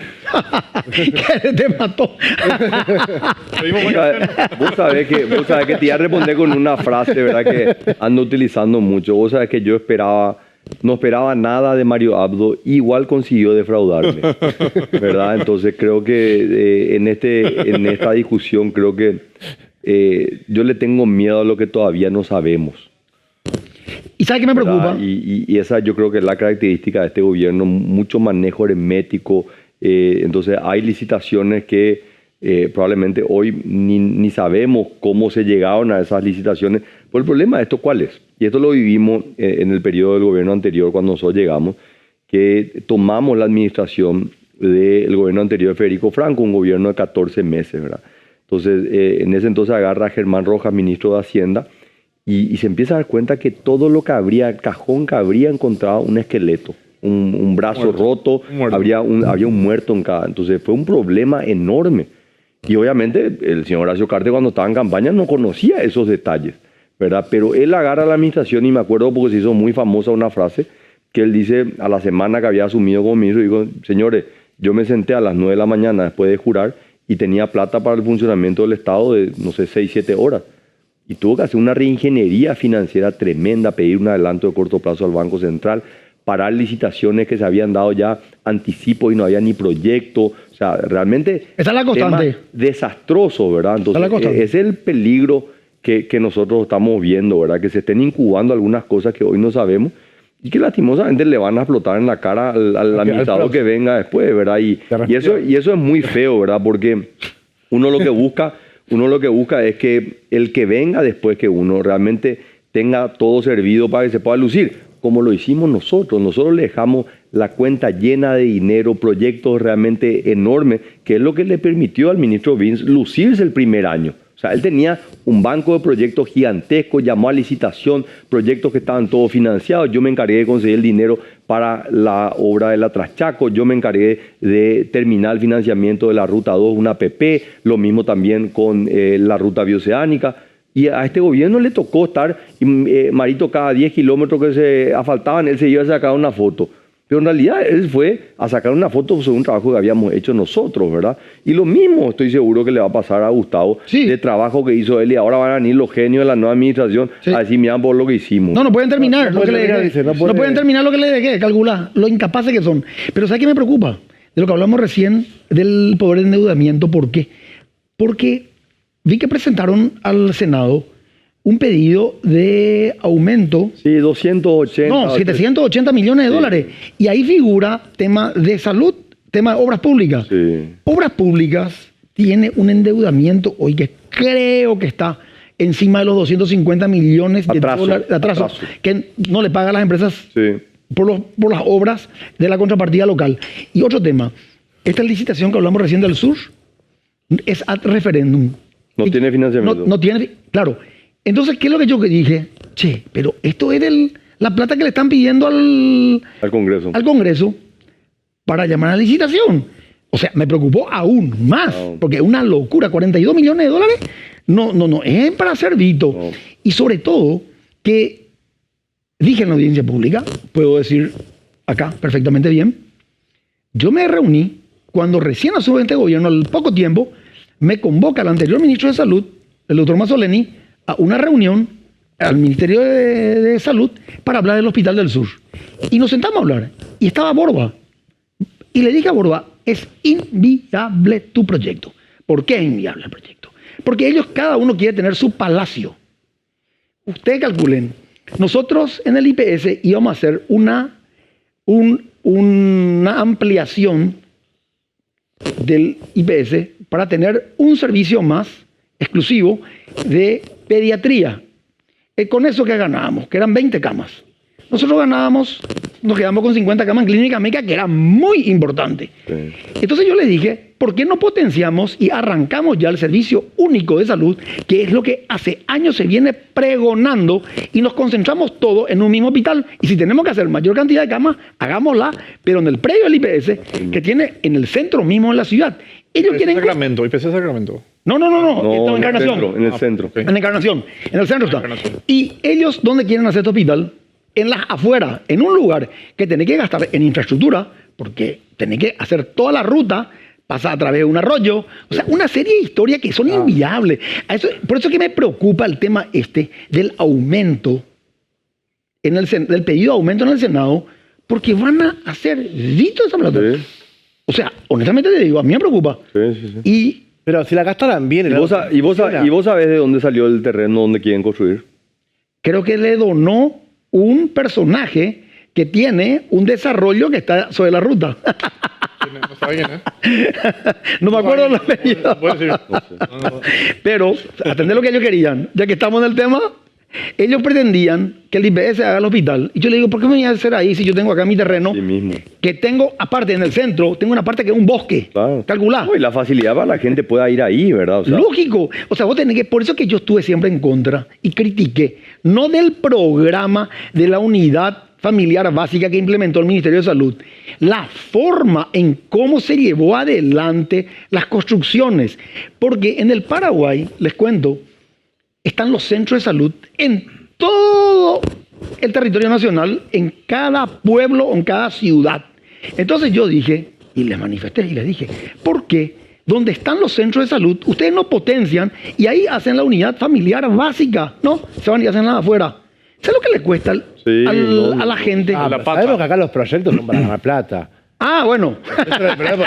te mató? Vos sabés que te iba a responder con una frase, ¿verdad? Que ando utilizando mucho. Vos sabés que yo no esperaba nada de Mario Abdo, igual consiguió defraudarme, ¿verdad? Entonces creo que en esta discusión creo que yo le tengo miedo a lo que todavía no sabemos. ¿Y sabes qué me preocupa? Y esa yo creo que es la característica de este gobierno, mucho manejo hermético. Entonces hay licitaciones que probablemente hoy ni sabemos cómo se llegaron a esas licitaciones. Pues el problema de esto, ¿cuál es? Y esto lo vivimos en el periodo del gobierno anterior, cuando nosotros llegamos, que tomamos la administración del gobierno anterior de Federico Franco, un gobierno de 14 meses, ¿verdad? Entonces, en ese entonces agarra a Germán Rojas, ministro de Hacienda, y se empieza a dar cuenta que todo lo que el cajón que habría encontrado un esqueleto, un brazo roto, había un muerto en cada. Entonces fue un problema enorme. Y obviamente el señor Horacio Cartes, cuando estaba en campaña, no conocía esos detalles, ¿verdad? Pero él agarra la administración, y me acuerdo porque se hizo muy famosa una frase que él dice a la semana que había asumido como ministro, digo, señores, yo me senté a las 9 de la mañana después de jurar y tenía plata para el funcionamiento del Estado de, 6, 7 horas. Y tuvo que hacer una reingeniería financiera tremenda, pedir un adelanto de corto plazo al Banco Central, parar licitaciones que se habían dado ya anticipo y no había ni proyecto. O sea, realmente... Esa es la constante. Desastroso, ¿verdad? Entonces, ese es el peligro que nosotros estamos viendo, ¿verdad? Que se estén incubando algunas cosas que hoy no sabemos y que lastimosamente le van a explotar en la cara al administrador que venga después, ¿verdad? Y eso es muy feo, ¿verdad? Porque uno lo que busca es que el que venga después que uno realmente tenga todo servido para que se pueda lucir, como lo hicimos nosotros. Nosotros le dejamos la cuenta llena de dinero, proyectos realmente enormes, que es lo que le permitió al ministro Vince lucirse el primer año. O sea, él tenía un banco de proyectos gigantesco, llamó a licitación, proyectos que estaban todos financiados. Yo me encargué de conseguir el dinero para la obra de la Traschaco, yo me encargué de terminar el financiamiento de la Ruta 2, una PP, lo mismo también con la Ruta Bioceánica. Y a este gobierno le tocó estar, Marito, cada 10 kilómetros que se asfaltaban, él se iba a sacar una foto. Pero en realidad él fue a sacar una foto sobre un trabajo que habíamos hecho nosotros, ¿verdad? Y lo mismo estoy seguro que le va a pasar a Gustavo, Sí. de trabajo que hizo él, y ahora van a venir los genios de la nueva administración Sí. a decir, mirá por lo que hicimos. No pueden terminar No lo que puede le terminar, dejé. dice, no No puede- pueden terminar lo que le dejé, calcular lo incapaces que son. Pero ¿sabes qué me preocupa? De lo que hablamos recién del poder de endeudamiento. ¿Por qué? Porque vi que presentaron al Senado un pedido de aumento. Sí, 280. No, 780 millones de dólares. Y ahí figura tema de salud, tema de obras públicas. Sí. Obras públicas tiene un endeudamiento hoy que creo que está encima de los 250 millones de Atraso, dólares de atraso, atraso. que no le pagan las empresas Sí. por las obras de la contrapartida local. Y otro tema, esta licitación que hablamos recién del sur es ad referéndum. No Y tiene financiamiento. No tiene, claro. Entonces, ¿qué es lo que yo dije? Che, pero esto es la plata que le están pidiendo al Congreso para llamar a la licitación. O sea, me preocupó aún más, porque es una locura, 42 millones de dólares, no, es para ser Vito. No. Y sobre todo, que dije en la audiencia pública, puedo decir acá perfectamente bien, yo me reuní cuando recién asume este gobierno, al poco tiempo, me convoca el anterior ministro de Salud, el doctor Mazzoleni, a una reunión al Ministerio de Salud para hablar del Hospital del Sur. Y nos sentamos a hablar. Y estaba Borba. Y le dije a Borba, es inviable tu proyecto. ¿Por qué es inviable el proyecto? Porque ellos, cada uno quiere tener su palacio. Ustedes calculen, nosotros en el IPS íbamos a hacer una ampliación del IPS para tener un servicio más exclusivo de pediatría. Con eso que ganábamos, que eran 20 camas. Nosotros nos quedamos con 50 camas en clínica médica, que era muy importante. Sí. Entonces yo le dije, ¿por qué no potenciamos y arrancamos ya el servicio único de salud, que es lo que hace años se viene pregonando, y nos concentramos todo en un mismo hospital? Y si tenemos que hacer mayor cantidad de camas, hagámosla, pero en el predio del IPS, que tiene en el centro mismo de la ciudad. Ellos IPC quieren... Sacramento, IPC Sacramento. No, No, en Encarnación. en el centro. ok. En Encarnación, en el centro está. Encarnación. Y ellos, ¿dónde quieren hacer este hospital? En las afueras, en un lugar que tiene que gastar en infraestructura, porque tiene que hacer toda la ruta, pasa a través de un arroyo, o sea, una serie de historias que son inviables. Por eso es que me preocupa el tema del aumento, del pedido de aumento en el Senado, porque van a hacer dito esa plata. Sí. O sea, honestamente te digo, a mí me preocupa. Sí. Y Pero si la gastaran bien... ¿Y vos sabés de dónde salió el terreno donde quieren construir? creo que le donó un personaje que tiene un desarrollo que está sobre la ruta. No sabe quién es. No me acuerdo el apellido. No puedo decir. Pero, atender lo que ellos querían, ya que estamos en el tema, ellos pretendían que el IPS haga el hospital. Y yo le digo, ¿por qué me voy a hacer ahí si yo tengo acá mi terreno? Sí mismo. Que tengo, aparte en el centro, tengo una parte que es un bosque. Claro. Calculá. No, y la facilidad para la gente pueda ir ahí, ¿verdad? O sea, Lógico. O sea, vos tenés que, por eso que yo estuve siempre en contra y critiqué, no del programa de la unidad familiar básica que implementó el Ministerio de Salud, la forma en cómo se llevó adelante las construcciones. Porque en el Paraguay, les cuento, están los centros de salud en todo el territorio nacional, en cada pueblo, en cada ciudad. Entonces yo dije, y les manifesté y les dije, ¿por qué? Donde están los centros de salud, ustedes no potencian y ahí hacen la unidad familiar básica, ¿no? Se van y hacen nada afuera. ¿Sabes lo que le cuesta a la gente? la pata. Sabemos que acá los proyectos son para ganar plata. Ah, bueno.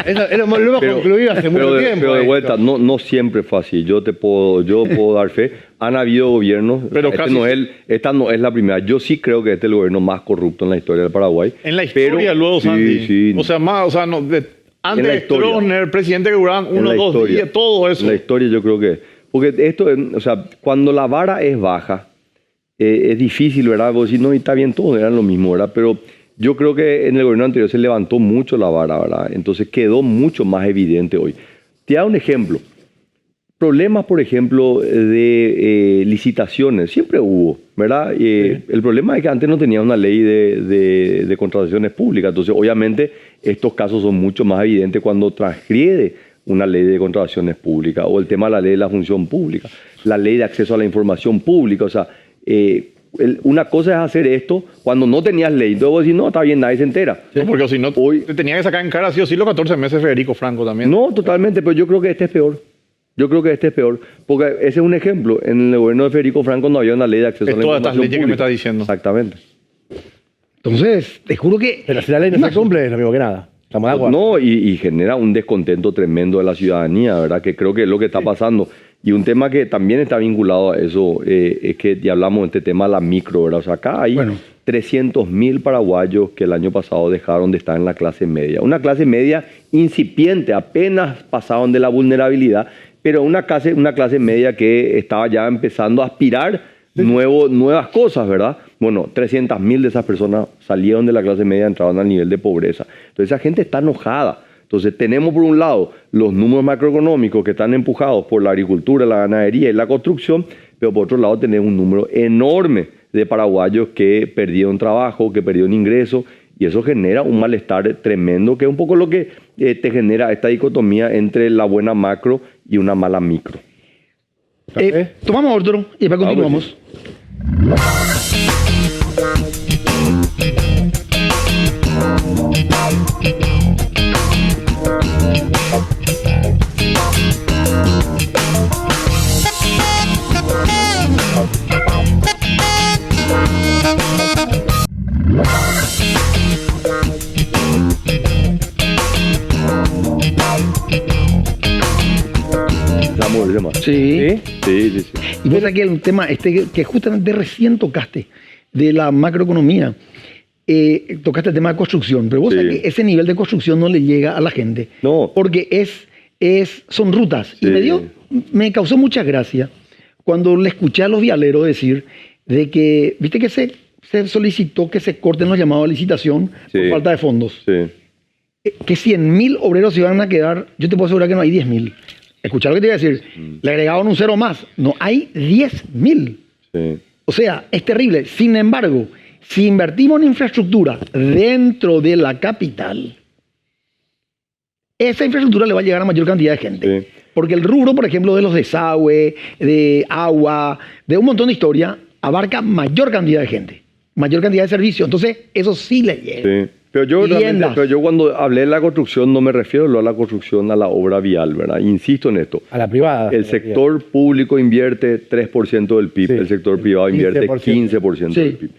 Eso lo hemos concluido hace mucho tiempo. Pero de esto. vuelta, no siempre fue así. Yo puedo dar fe. Han habido gobiernos. Pero casi esta no es la primera. Yo sí creo que este es el gobierno más corrupto en la historia del Paraguay. En la historia Pero- luego, sí, Santi. sí. O sea, más, o sea, no, En antes la de historia. Stroessner, el presidente que duraban En 1 la 2 historia. días, todo eso. En la historia yo creo que... Porque esto, o sea, cuando la vara es baja, es difícil, ¿verdad? Vos decís, no, y está bien, todos eran lo mismo, ¿verdad? Pero yo creo que en el gobierno anterior se levantó mucho la vara, ¿verdad? Entonces quedó mucho más evidente hoy. Te da un ejemplo. Problemas, por ejemplo, de licitaciones, siempre hubo, ¿verdad? El problema es que antes no tenía una ley de contrataciones públicas, entonces obviamente estos casos son mucho más evidentes cuando transgrede una ley de contrataciones públicas, o el tema de la ley de la función pública, la ley de acceso a la información pública, o sea, una cosa es hacer esto cuando no tenías ley, entonces vos decís, no, está bien, nadie se entera. Sí, porque si no, Hoy, te tenía que sacar en cara sí o sí los 14 meses Federico Franco también. no, totalmente, pero yo creo que este es peor. Yo creo que este es peor, porque ese es un ejemplo. En el gobierno de Federico Franco no había una ley de acceso a la todas información estas leyes que me pública. estás diciendo. Exactamente. Entonces, te juro que... Pero si la ley no se cumple, es lo mismo que nada. Estamos de acuerdo. No, y genera un descontento tremendo de la ciudadanía, ¿verdad? Que creo que es lo que está pasando. Y un tema que también está vinculado a eso, es que ya hablamos de este tema de la micro, ¿verdad? O sea, acá hay 300.000 paraguayos que el año pasado dejaron de estar en la clase media. Una clase media incipiente, apenas pasaron de la vulnerabilidad, pero una clase media que estaba ya empezando a aspirar nuevas cosas, ¿verdad? Bueno, 300.000 de esas personas salieron de la clase media y entraron al nivel de pobreza. Entonces esa gente está enojada. Entonces tenemos por un lado los números macroeconómicos que están empujados por la agricultura, la ganadería y la construcción, pero por otro lado tenemos un número enorme de paraguayos que perdieron trabajo, que perdieron ingresos, y eso genera un malestar tremendo, que es un poco lo que te genera esta dicotomía entre la buena macro y una mala micro. Tomamos otro y después continuamos. Sí. Sí. Y vos aquí el tema que justamente recién tocaste de la macroeconomía, tocaste el tema de construcción, pero vos sabés que ese nivel de construcción no le llega a la gente. No. Porque son rutas. Sí. Y me causó mucha gracia cuando le escuché a los vialeros decir de que, viste que se solicitó que se corten los llamados a licitación por falta de fondos. Sí. Que 100.000 obreros se iban a quedar, yo te puedo asegurar que no hay 10.000. Escuchar lo que te iba a decir, le agregaron un cero más, no hay 10.000. Sí. O sea, es terrible. Sin embargo, si invertimos en infraestructura dentro de la capital, esa infraestructura le va a llegar a mayor cantidad de gente. Sí. Porque el rubro, por ejemplo, de los desagües, de agua, de un montón de historia, abarca mayor cantidad de gente, mayor cantidad de servicios. Entonces, eso sí le llega. Sí. Pero yo cuando hablé de la construcción no me refiero a la construcción, a la obra vial, ¿verdad? Insisto en esto. A la privada. El sector público invierte 3% del PIB, el sector privado invierte 15% del PIB.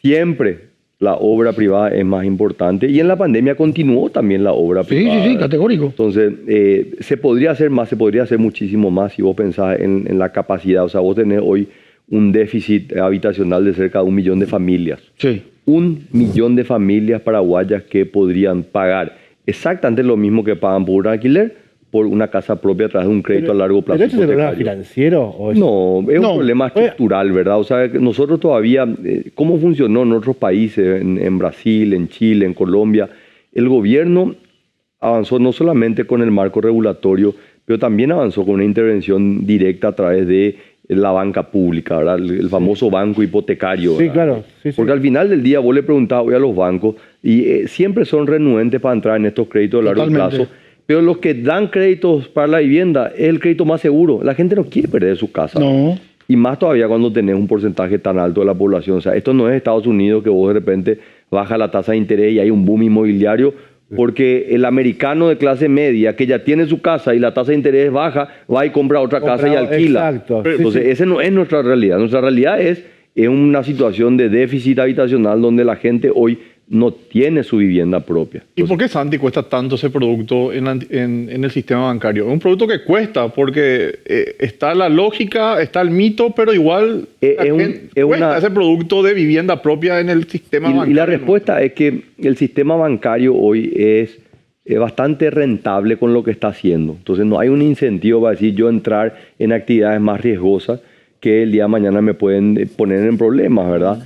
Siempre la obra privada es más importante y en la pandemia continuó también la obra privada. Sí, categórico. Entonces, se podría hacer más, se podría hacer muchísimo más si vos pensás en la capacidad. O sea, vos tenés hoy un déficit habitacional de cerca de 1 millón de familias. Sí. 1 millón de familias paraguayas que podrían pagar exactamente lo mismo que pagan por un alquiler, por una casa propia a través de un crédito a largo plazo. ¿Pero esto es un problema financiero? ¿O No, es un problema estructural, ¿verdad? O sea, nosotros todavía, ¿cómo funcionó en otros países, en Brasil, en Chile, en Colombia? El gobierno avanzó no solamente con el marco regulatorio, pero también avanzó con una intervención directa a través de la banca pública, ¿verdad? El famoso banco hipotecario. Sí, ¿verdad? claro. Sí. Porque al final del día vos le preguntás hoy a los bancos y siempre son renuentes para entrar en estos créditos de largo plazo. Pero los que dan créditos para la vivienda es el crédito más seguro. La gente no quiere perder su casa. No. Y más todavía cuando tenés un porcentaje tan alto de la población. O sea, esto no es Estados Unidos que vos de repente baja la tasa de interés y hay un boom inmobiliario. Porque el americano de clase media que ya tiene su casa y la tasa de interés baja, va y compra otra casa y alquila. Exacto. Entonces, esa no es nuestra realidad. Nuestra realidad es una situación de déficit habitacional donde la gente hoy no tiene su vivienda propia. ¿Y por qué, Santi, cuesta tanto ese producto en el sistema bancario? Es un producto que cuesta porque está la lógica, está el mito, pero igual cuesta ese producto de vivienda propia en el sistema bancario. Y la respuesta es que el sistema bancario hoy es bastante rentable con lo que está haciendo. Entonces no hay un incentivo para decir yo entrar en actividades más riesgosas que el día de mañana me pueden poner en problemas, ¿verdad?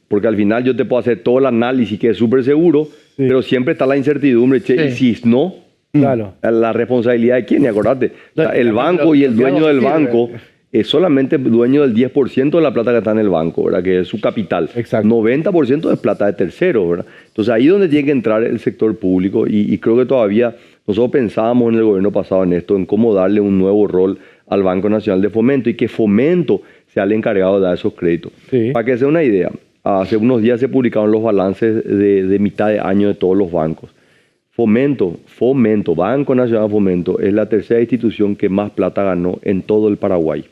Porque al final yo te puedo hacer todo el análisis que es súper seguro, pero siempre está la incertidumbre, y si no, Claro. La responsabilidad de quién, y acordate. O sea, el No, banco y el lo que dueño hago del sirve. banco es solamente dueño del 10% de la plata que está en el banco, ¿verdad? Que es su capital. Exacto. 90% es plata de terceros, ¿verdad? Entonces ahí es donde tiene que entrar el sector público y creo que todavía nosotros pensábamos en el gobierno pasado en esto, en cómo darle un nuevo rol al Banco Nacional de Fomento y que Fomento sea el encargado de dar esos créditos. Sí. Para que sea una idea, hace unos días se publicaron los balances de mitad de año de todos los bancos. Fomento, Banco Nacional de Fomento, es la tercera institución que más plata ganó en todo el Paraguay.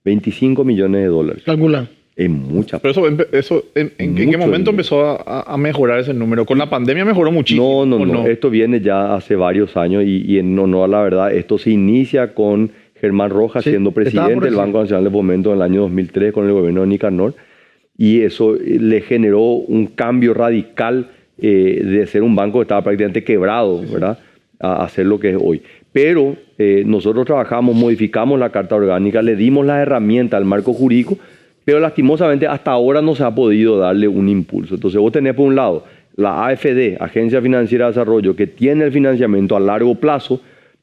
25 millones de dólares. Calcula. Es mucha Pero ¿en qué Mucho momento dinero. empezó a mejorar ese número? Con la pandemia mejoró muchísimo. No, ¿o no. Esto viene ya hace varios años y en honor a la verdad, esto se inicia con Germán Rojas Sí, siendo estaba presidente por del decir. Banco Nacional de Fomento en el año 2003 con el gobierno de Nicanor. Y eso le generó un cambio radical de ser un banco que estaba prácticamente quebrado, ¿verdad? A hacer lo que es hoy. Pero nosotros trabajamos, modificamos la Carta Orgánica, le dimos las herramientas al marco jurídico, pero lastimosamente hasta ahora no se ha podido darle un impulso. Entonces vos tenés por un lado la AFD, Agencia Financiera de Desarrollo, que tiene el financiamiento a largo plazo,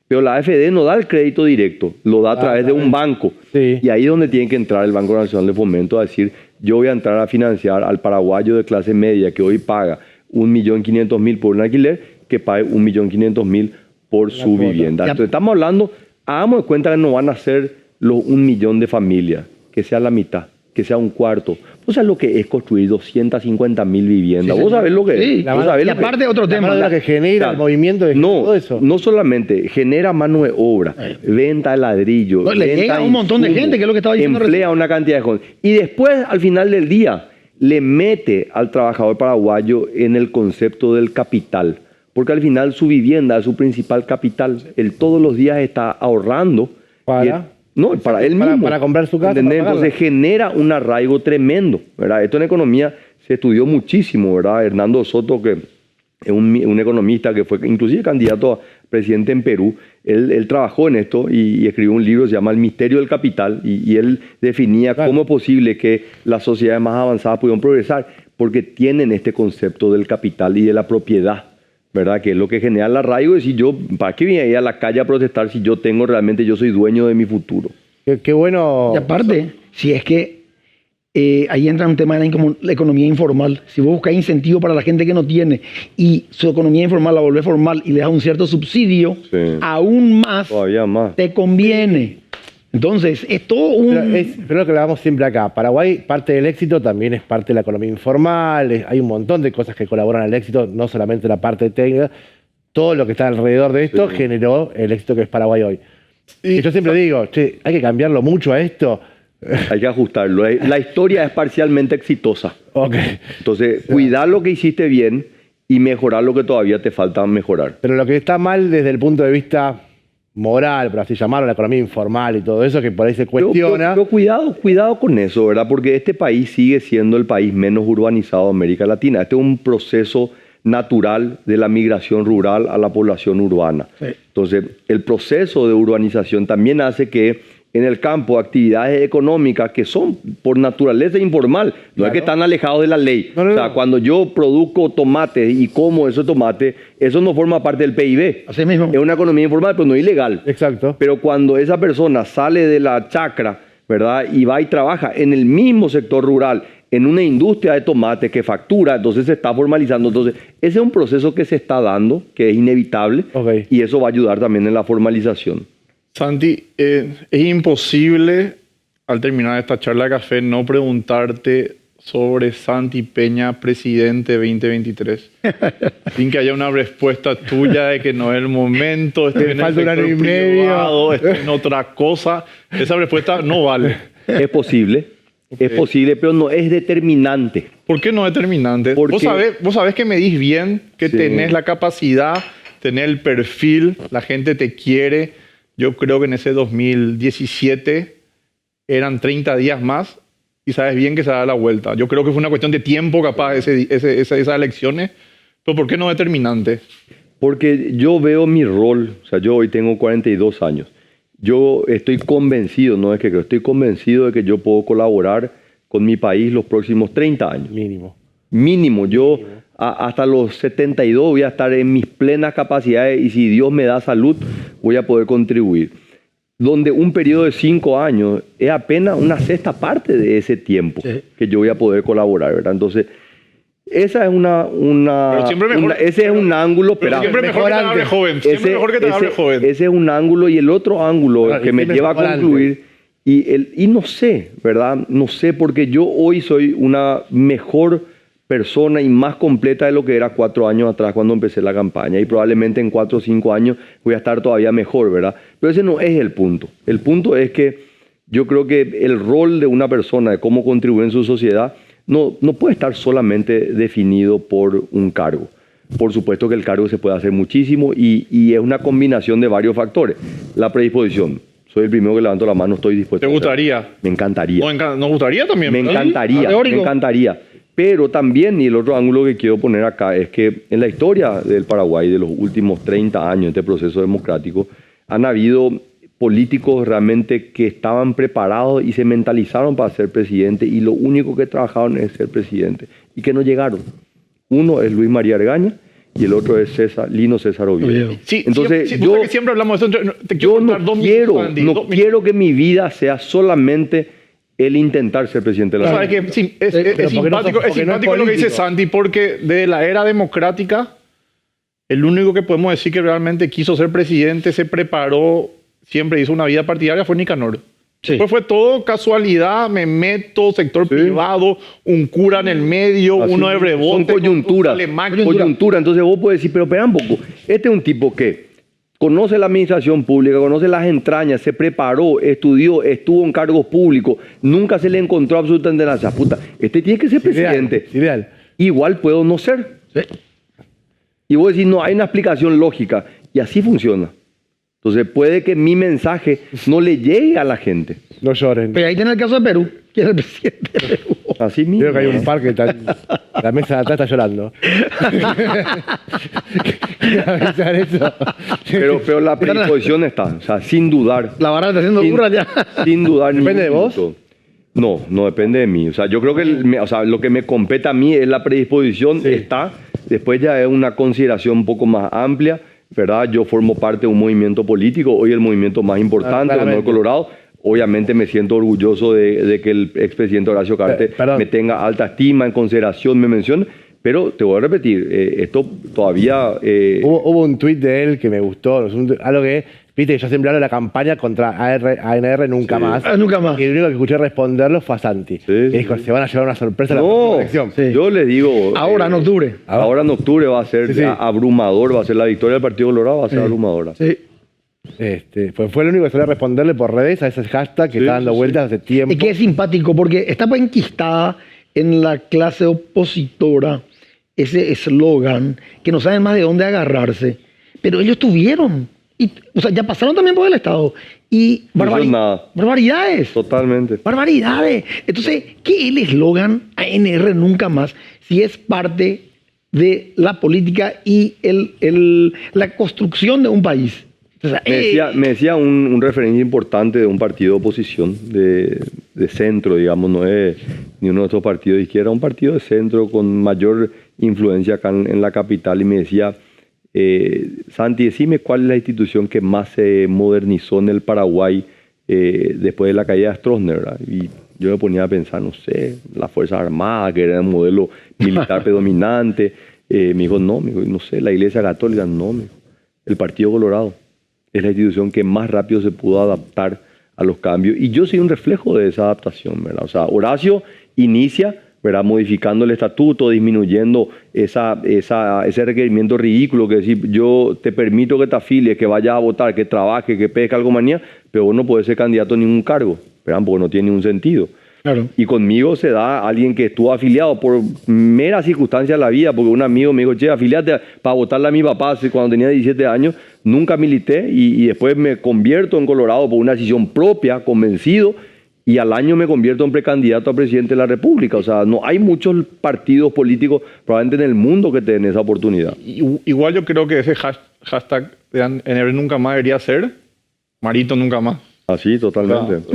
pero la AFD no da el crédito directo, lo da a través de un banco. Sí. Y ahí es donde tiene que entrar el Banco Nacional de Fomento a decir, yo voy a entrar a financiar al paraguayo de clase media que hoy paga 1.500.000 por un alquiler, que pague 1.500.000 por su cuota. vivienda. Ya. Entonces estamos hablando, hagamos de cuenta que no van a ser los 1 millón de familias, que sea la mitad, que sea un cuarto. ¿Vos sabés lo que es construir 250.000 viviendas? Sí, ¿Vos sabés lo que sí. es? La ¿Vos mano- sabés Y lo que- aparte otro La tema. mano de obra que genera Claro. el movimiento de todo eso. No solamente genera mano de obra, venta de ladrillo, No, le venta llega a de un montón de insumos, gente, que es lo que estaba diciendo emplea una cantidad de gente. Y después, al final del día, le mete al trabajador paraguayo en el concepto del capital. Porque al final su vivienda es su principal capital. Él todos los días está ahorrando. ¿Para? Y para él Para- mismo. para comprar su casa, ¿Entendés? para pagarla. Entonces genera un arraigo tremendo, ¿verdad? Esto en economía se estudió muchísimo, ¿verdad? Hernando Soto, que es un economista que fue inclusive candidato a presidente en Perú, él trabajó en esto y escribió un libro que se llama El misterio del capital y él definía Claro. cómo es posible que las sociedades más avanzadas pudieron progresar porque tienen este concepto del capital y de la propiedad, ¿verdad? Que es lo que genera el arraigo de decir yo, ¿para qué vine ahí a la calle a protestar si yo tengo realmente, yo soy dueño de mi futuro? Qué bueno. Y aparte, si es que ahí entra un tema de la economía informal. Si vos buscas incentivo para la gente que no tiene y su economía informal la volvés formal y le das un cierto subsidio, Sí. aún más Todavía más. te conviene. Entonces, es todo un... Pero lo que hablamos siempre acá. Paraguay, parte del éxito también es parte de la economía informal. Hay un montón de cosas que colaboran al éxito, no solamente la parte técnica. Todo lo que está alrededor de esto Sí. generó el éxito que es Paraguay hoy. Y- Y yo siempre digo, che, hay que cambiarlo mucho a esto. Hay que ajustarlo. La historia es parcialmente exitosa. Ok. Entonces, cuidar lo que hiciste bien y mejorar lo que todavía te falta mejorar. Pero lo que está mal desde el punto de vista moral, por así llamarlo, la economía informal y todo eso, que por ahí se cuestiona. Pero cuidado con eso, ¿verdad? Porque este país sigue siendo el país menos urbanizado de América Latina. Este es un proceso natural de la migración rural a la población urbana. Sí. Entonces, el proceso de urbanización también hace que en el campo actividades económicas que son por naturaleza informal, no es que están alejados de la ley. No, o sea, cuando yo produzco tomates y como esos tomates, eso no forma parte del PIB. Así mismo. Es una economía informal, pero no ilegal. Exacto. Pero cuando esa persona sale de la chacra, ¿verdad? Y va y trabaja en el mismo sector rural, en una industria de tomates que factura, entonces se está formalizando. Entonces, ese es un proceso que se está dando, que es inevitable, Ok. y eso va a ayudar también en la formalización. Santi, es imposible al terminar esta charla de café no preguntarte sobre Santi Peña, presidente 2023. Sin que haya una respuesta tuya de que no es el momento, estoy en el falta un año sector y medio. privado, estoy en otra cosa. Esa respuesta no vale. Es posible, pero no es determinante. ¿Por qué no es determinante? Porque- Vos sabés que medís bien, que Sí. tenés la capacidad, tenés el perfil, la gente te quiere. Yo creo que en ese 2017 eran 30 días más y sabes bien que se da la vuelta. Yo creo que fue una cuestión de tiempo capaz esas elecciones, pero ¿por qué no determinante? Porque yo veo mi rol, o sea, yo hoy tengo 42 años. Yo estoy convencido, no es que creo, estoy convencido de que yo puedo colaborar con mi país los próximos 30 años. Mínimo. Mínimo, yo hasta los 72 voy a estar en mis plenas capacidades y si Dios me da salud, voy a poder contribuir. Donde un periodo de 5 años es apenas una sexta parte de ese tiempo que yo voy a poder colaborar, ¿verdad? Entonces, esa es ese es un ángulo, pero siempre mejor que te hable joven. Siempre mejor que te hable joven. Ese es un ángulo y el otro ángulo que me lleva a concluir y no sé, ¿verdad? No sé porque yo hoy soy una mejor persona y más completa de lo que era 4 años atrás cuando empecé la campaña y probablemente en 4 o 5 años voy a estar todavía mejor, ¿verdad? Pero ese no es el punto. El punto es que yo creo que el rol de una persona, de cómo contribuir en su sociedad, no puede estar solamente definido por un cargo. Por supuesto que el cargo se puede hacer muchísimo y es una combinación de varios factores. La predisposición. Soy el primero que levanto la mano, estoy dispuesto. ¿Te gustaría? Me encantaría. ¿Nos gustaría también? Me encantaría. Pero también, y el otro ángulo que quiero poner acá, es que en la historia del Paraguay de los últimos 30 años de este proceso democrático, han habido políticos realmente que estaban preparados y se mentalizaron para ser presidente y lo único que trabajaron es ser presidente y que no llegaron. Uno es Luis María Argaña y el otro es Lino César Oviedo. Sí, entonces siempre hablamos de eso. Yo no quiero que mi vida sea solamente el intentar ser presidente de la Nación. Es simpático lo que dice Santi, porque de la era democrática, el único que podemos decir que realmente quiso ser presidente, se preparó, siempre hizo una vida partidaria, fue Nicanor. Sí. Después fue todo casualidad, me meto, sector privado, un cura en el medio, uno de rebote. Son coyunturas. Entonces vos podés decir, pero espera un poco, este es un tipo que conoce la administración pública, conoce las entrañas, se preparó, estudió, estuvo en cargos públicos, nunca se le encontró absolutamente nada. Puta, este tiene que ser presidente. Ideal. Igual puedo no ser. ¿Sí? Y vos decís, no, hay una explicación lógica. Y así funciona. Entonces puede que mi mensaje no le llegue a la gente. No lloren. Pero ahí tiene el caso de Perú, que es el presidente de Perú. Así mismo. Creo que hay un par que está, la mesa de atrás está llorando. Pero la predisposición está, o sea, sin dudar. La vara está haciendo dura ya. Sin dudar. ¿Depende de vos? No depende de mí. O sea, yo creo que lo que me compete a mí es la predisposición, está. Después ya es una consideración un poco más amplia, ¿verdad? Yo formo parte de un movimiento político, hoy el movimiento más importante, el Nuevo Colorado. Obviamente me siento orgulloso de que el expresidente Horacio Cartes me tenga alta estima, en consideración, me menciona. Pero te voy a repetir, esto todavía... Hubo un tuit de él que me gustó, algo que, viste, yo siempre hablo de la campaña contra ANR nunca más. Nunca más. Y el único que escuché responderlo fue a Santi. Que dijo, se van a llevar una sorpresa a la próxima elección. Yo les digo... Ahora en octubre. Ahora en octubre va a ser abrumador, va a ser la victoria del Partido Colorado, va a ser abrumadora. Sí. Fue el único que sabía responderle por redes a ese hashtag que está dando vueltas hace tiempo. Y que es simpático porque está enquistada en la clase opositora ese eslogan que no saben más de dónde agarrarse, pero ellos tuvieron, o sea, ya pasaron también por el Estado y barbaridades. Totalmente. Barbaridades. Entonces, ¿qué es el eslogan ANR nunca más si es parte de la política y la construcción de un país? O sea, me decía un referente importante de un partido de oposición, de centro, digamos, no es ni uno de estos partidos de izquierda, un partido de centro con mayor influencia acá en la capital, y me decía, Santi, decime cuál es la institución que más se modernizó en el Paraguay después de la caída de Stroessner, ¿verdad? Y yo me ponía a pensar, no sé, las Fuerzas Armadas, que era un modelo militar predominante. Me dijo, no sé, la Iglesia Católica, no, me dijo, el Partido Colorado es la institución que más rápido se pudo adaptar a los cambios. Y yo soy un reflejo de esa adaptación, ¿verdad? O sea, Horacio inicia, ¿verdad?, modificando el estatuto, disminuyendo ese requerimiento ridículo que decir, yo te permito que te afilies, que vayas a votar, que trabajes, que pesques algo mañana, pero vos no podés ser candidato a ningún cargo, ¿verdad? Porque no tiene ningún sentido. Claro. Y conmigo se da alguien que estuvo afiliado por mera circunstancia de la vida, porque un amigo me dijo, che, afiliate para votarle a mi papá cuando tenía 17 años. Nunca milité y después me convierto en Colorado por una decisión propia, convencido, y al año me convierto en precandidato a presidente de la República. O sea, no hay muchos partidos políticos probablemente en el mundo que tengan esa oportunidad. Igual yo creo que ese hashtag de ANR nunca más debería ser Marito nunca más. Así, totalmente.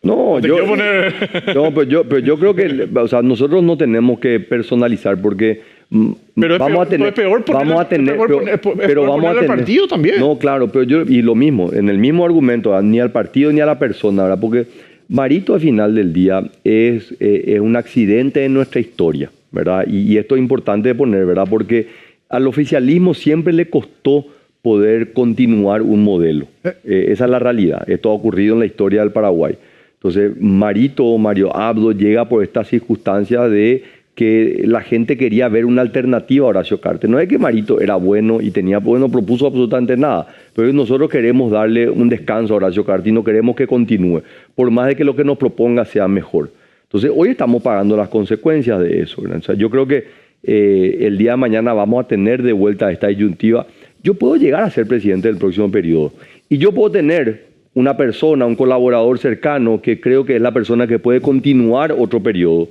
No, Te yo, quiero poner... no, pero yo creo que, o sea, nosotros no tenemos que personalizar porque Pero es vamos peor, a tener, es peor ponerle- vamos a tener, es peor poner- es pero peor vamos a ponerle al tener partido también. No, claro, pero yo y lo mismo, en el mismo argumento, ¿verdad? Ni al partido ni a la persona, ¿verdad? Porque Marito al final del día es un accidente en nuestra historia, ¿verdad? Y esto es importante de poner, ¿verdad? Porque al oficialismo siempre le costó poder continuar un modelo. Esa es la realidad. Esto ha ocurrido en la historia del Paraguay. Entonces, Mario Abdo llega por esta circunstancia de que la gente quería ver una alternativa a Horacio Cartes. No es que Marito era bueno y no propuso absolutamente nada, pero nosotros queremos darle un descanso a Horacio Cartes y no queremos que continúe, por más de que lo que nos proponga sea mejor. Entonces, hoy estamos pagando las consecuencias de eso, ¿verdad? O sea, yo creo que el día de mañana vamos a tener de vuelta esta disyuntiva. Yo puedo llegar a ser presidente del próximo periodo y yo puedo tener una persona, un colaborador cercano que creo que es la persona que puede continuar otro periodo,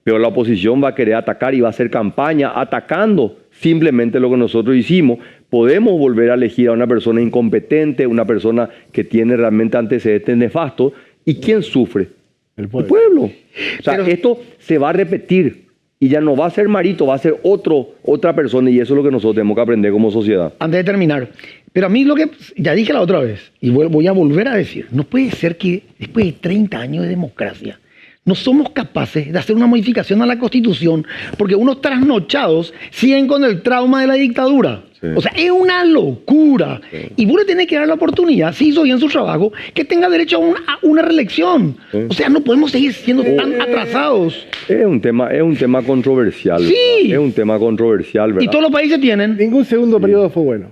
pero la oposición va a querer atacar y va a hacer campaña atacando simplemente lo que nosotros hicimos. Podemos volver a elegir a una persona incompetente, una persona que tiene realmente antecedentes nefastos. ¿Y quién sufre? El pueblo. O sea, esto se va a repetir y ya no va a ser Marito, va a ser otra persona, y eso es lo que nosotros tenemos que aprender como sociedad. Antes de terminar, pero a mí lo que ya dije la otra vez, y voy a volver a decir, no puede ser que después de 30 años de democracia no somos capaces de hacer una modificación a la Constitución porque unos trasnochados siguen con el trauma de la dictadura. Sí. O sea, es una locura. Sí. Y vos le tenés que dar la oportunidad, si hizo bien su trabajo, que tenga derecho a una reelección. Sí. O sea, no podemos seguir siendo tan atrasados. Es un tema controversial. Sí. ¿Verdad? Es un tema controversial, ¿verdad? Y todos los países tienen. Ningún segundo periodo fue bueno.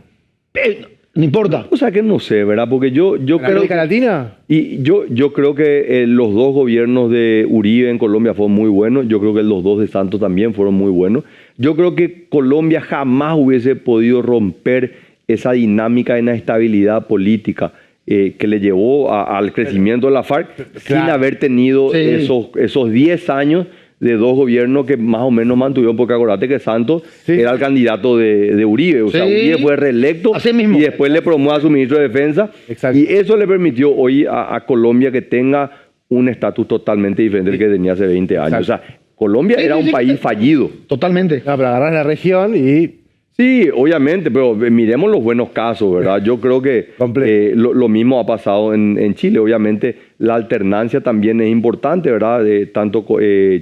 No importa. O sea que no sé, ¿verdad? Porque yo creo... ¿América Latina? Y yo creo que los dos gobiernos de Uribe en Colombia fueron muy buenos. Yo creo que los dos de Santos también fueron muy buenos. Yo creo que Colombia jamás hubiese podido romper esa dinámica de inestabilidad política que le llevó al crecimiento de la FARC, sin haber tenido esos 10 años de dos gobiernos que más o menos mantuvieron, porque acordate que Santos era el candidato de Uribe. O sea, Uribe fue reelecto y después le promueve a su ministro de Defensa. Exacto. Y eso le permitió hoy a Colombia que tenga un estatus totalmente diferente del que tenía hace 20 años. Exacto. O sea, Colombia era un país fallido. Totalmente. No, pero agarrar la región y... Sí, obviamente, pero miremos los buenos casos, ¿verdad? Yo creo que lo mismo ha pasado en Chile. Obviamente, la alternancia también es importante, ¿verdad? Tanto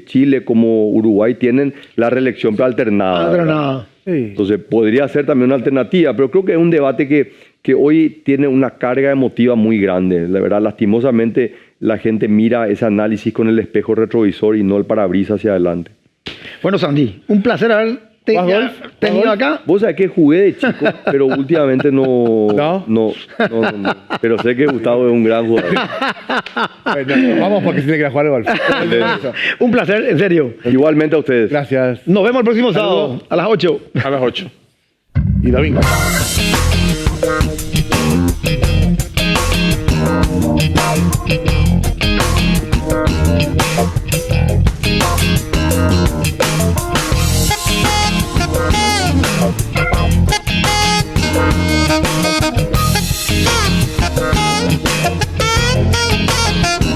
Chile como Uruguay tienen la reelección alternada. Sí. Entonces, podría ser también una alternativa, pero creo que es un debate que hoy tiene una carga emotiva muy grande. La verdad, lastimosamente, la gente mira ese análisis con el espejo retrovisor y no el parabrisas hacia adelante. Bueno, Sandy, un placer haber tenido acá. Vos sabés que jugué de chico, pero últimamente no. Pero sé que Gustavo es un gran jugador. Bueno, vamos porque se tiene que ir a jugar al golf. Un placer, en serio. Igualmente a ustedes. Gracias. Nos vemos el próximo sábado a las 8. A las 8. Y domingo.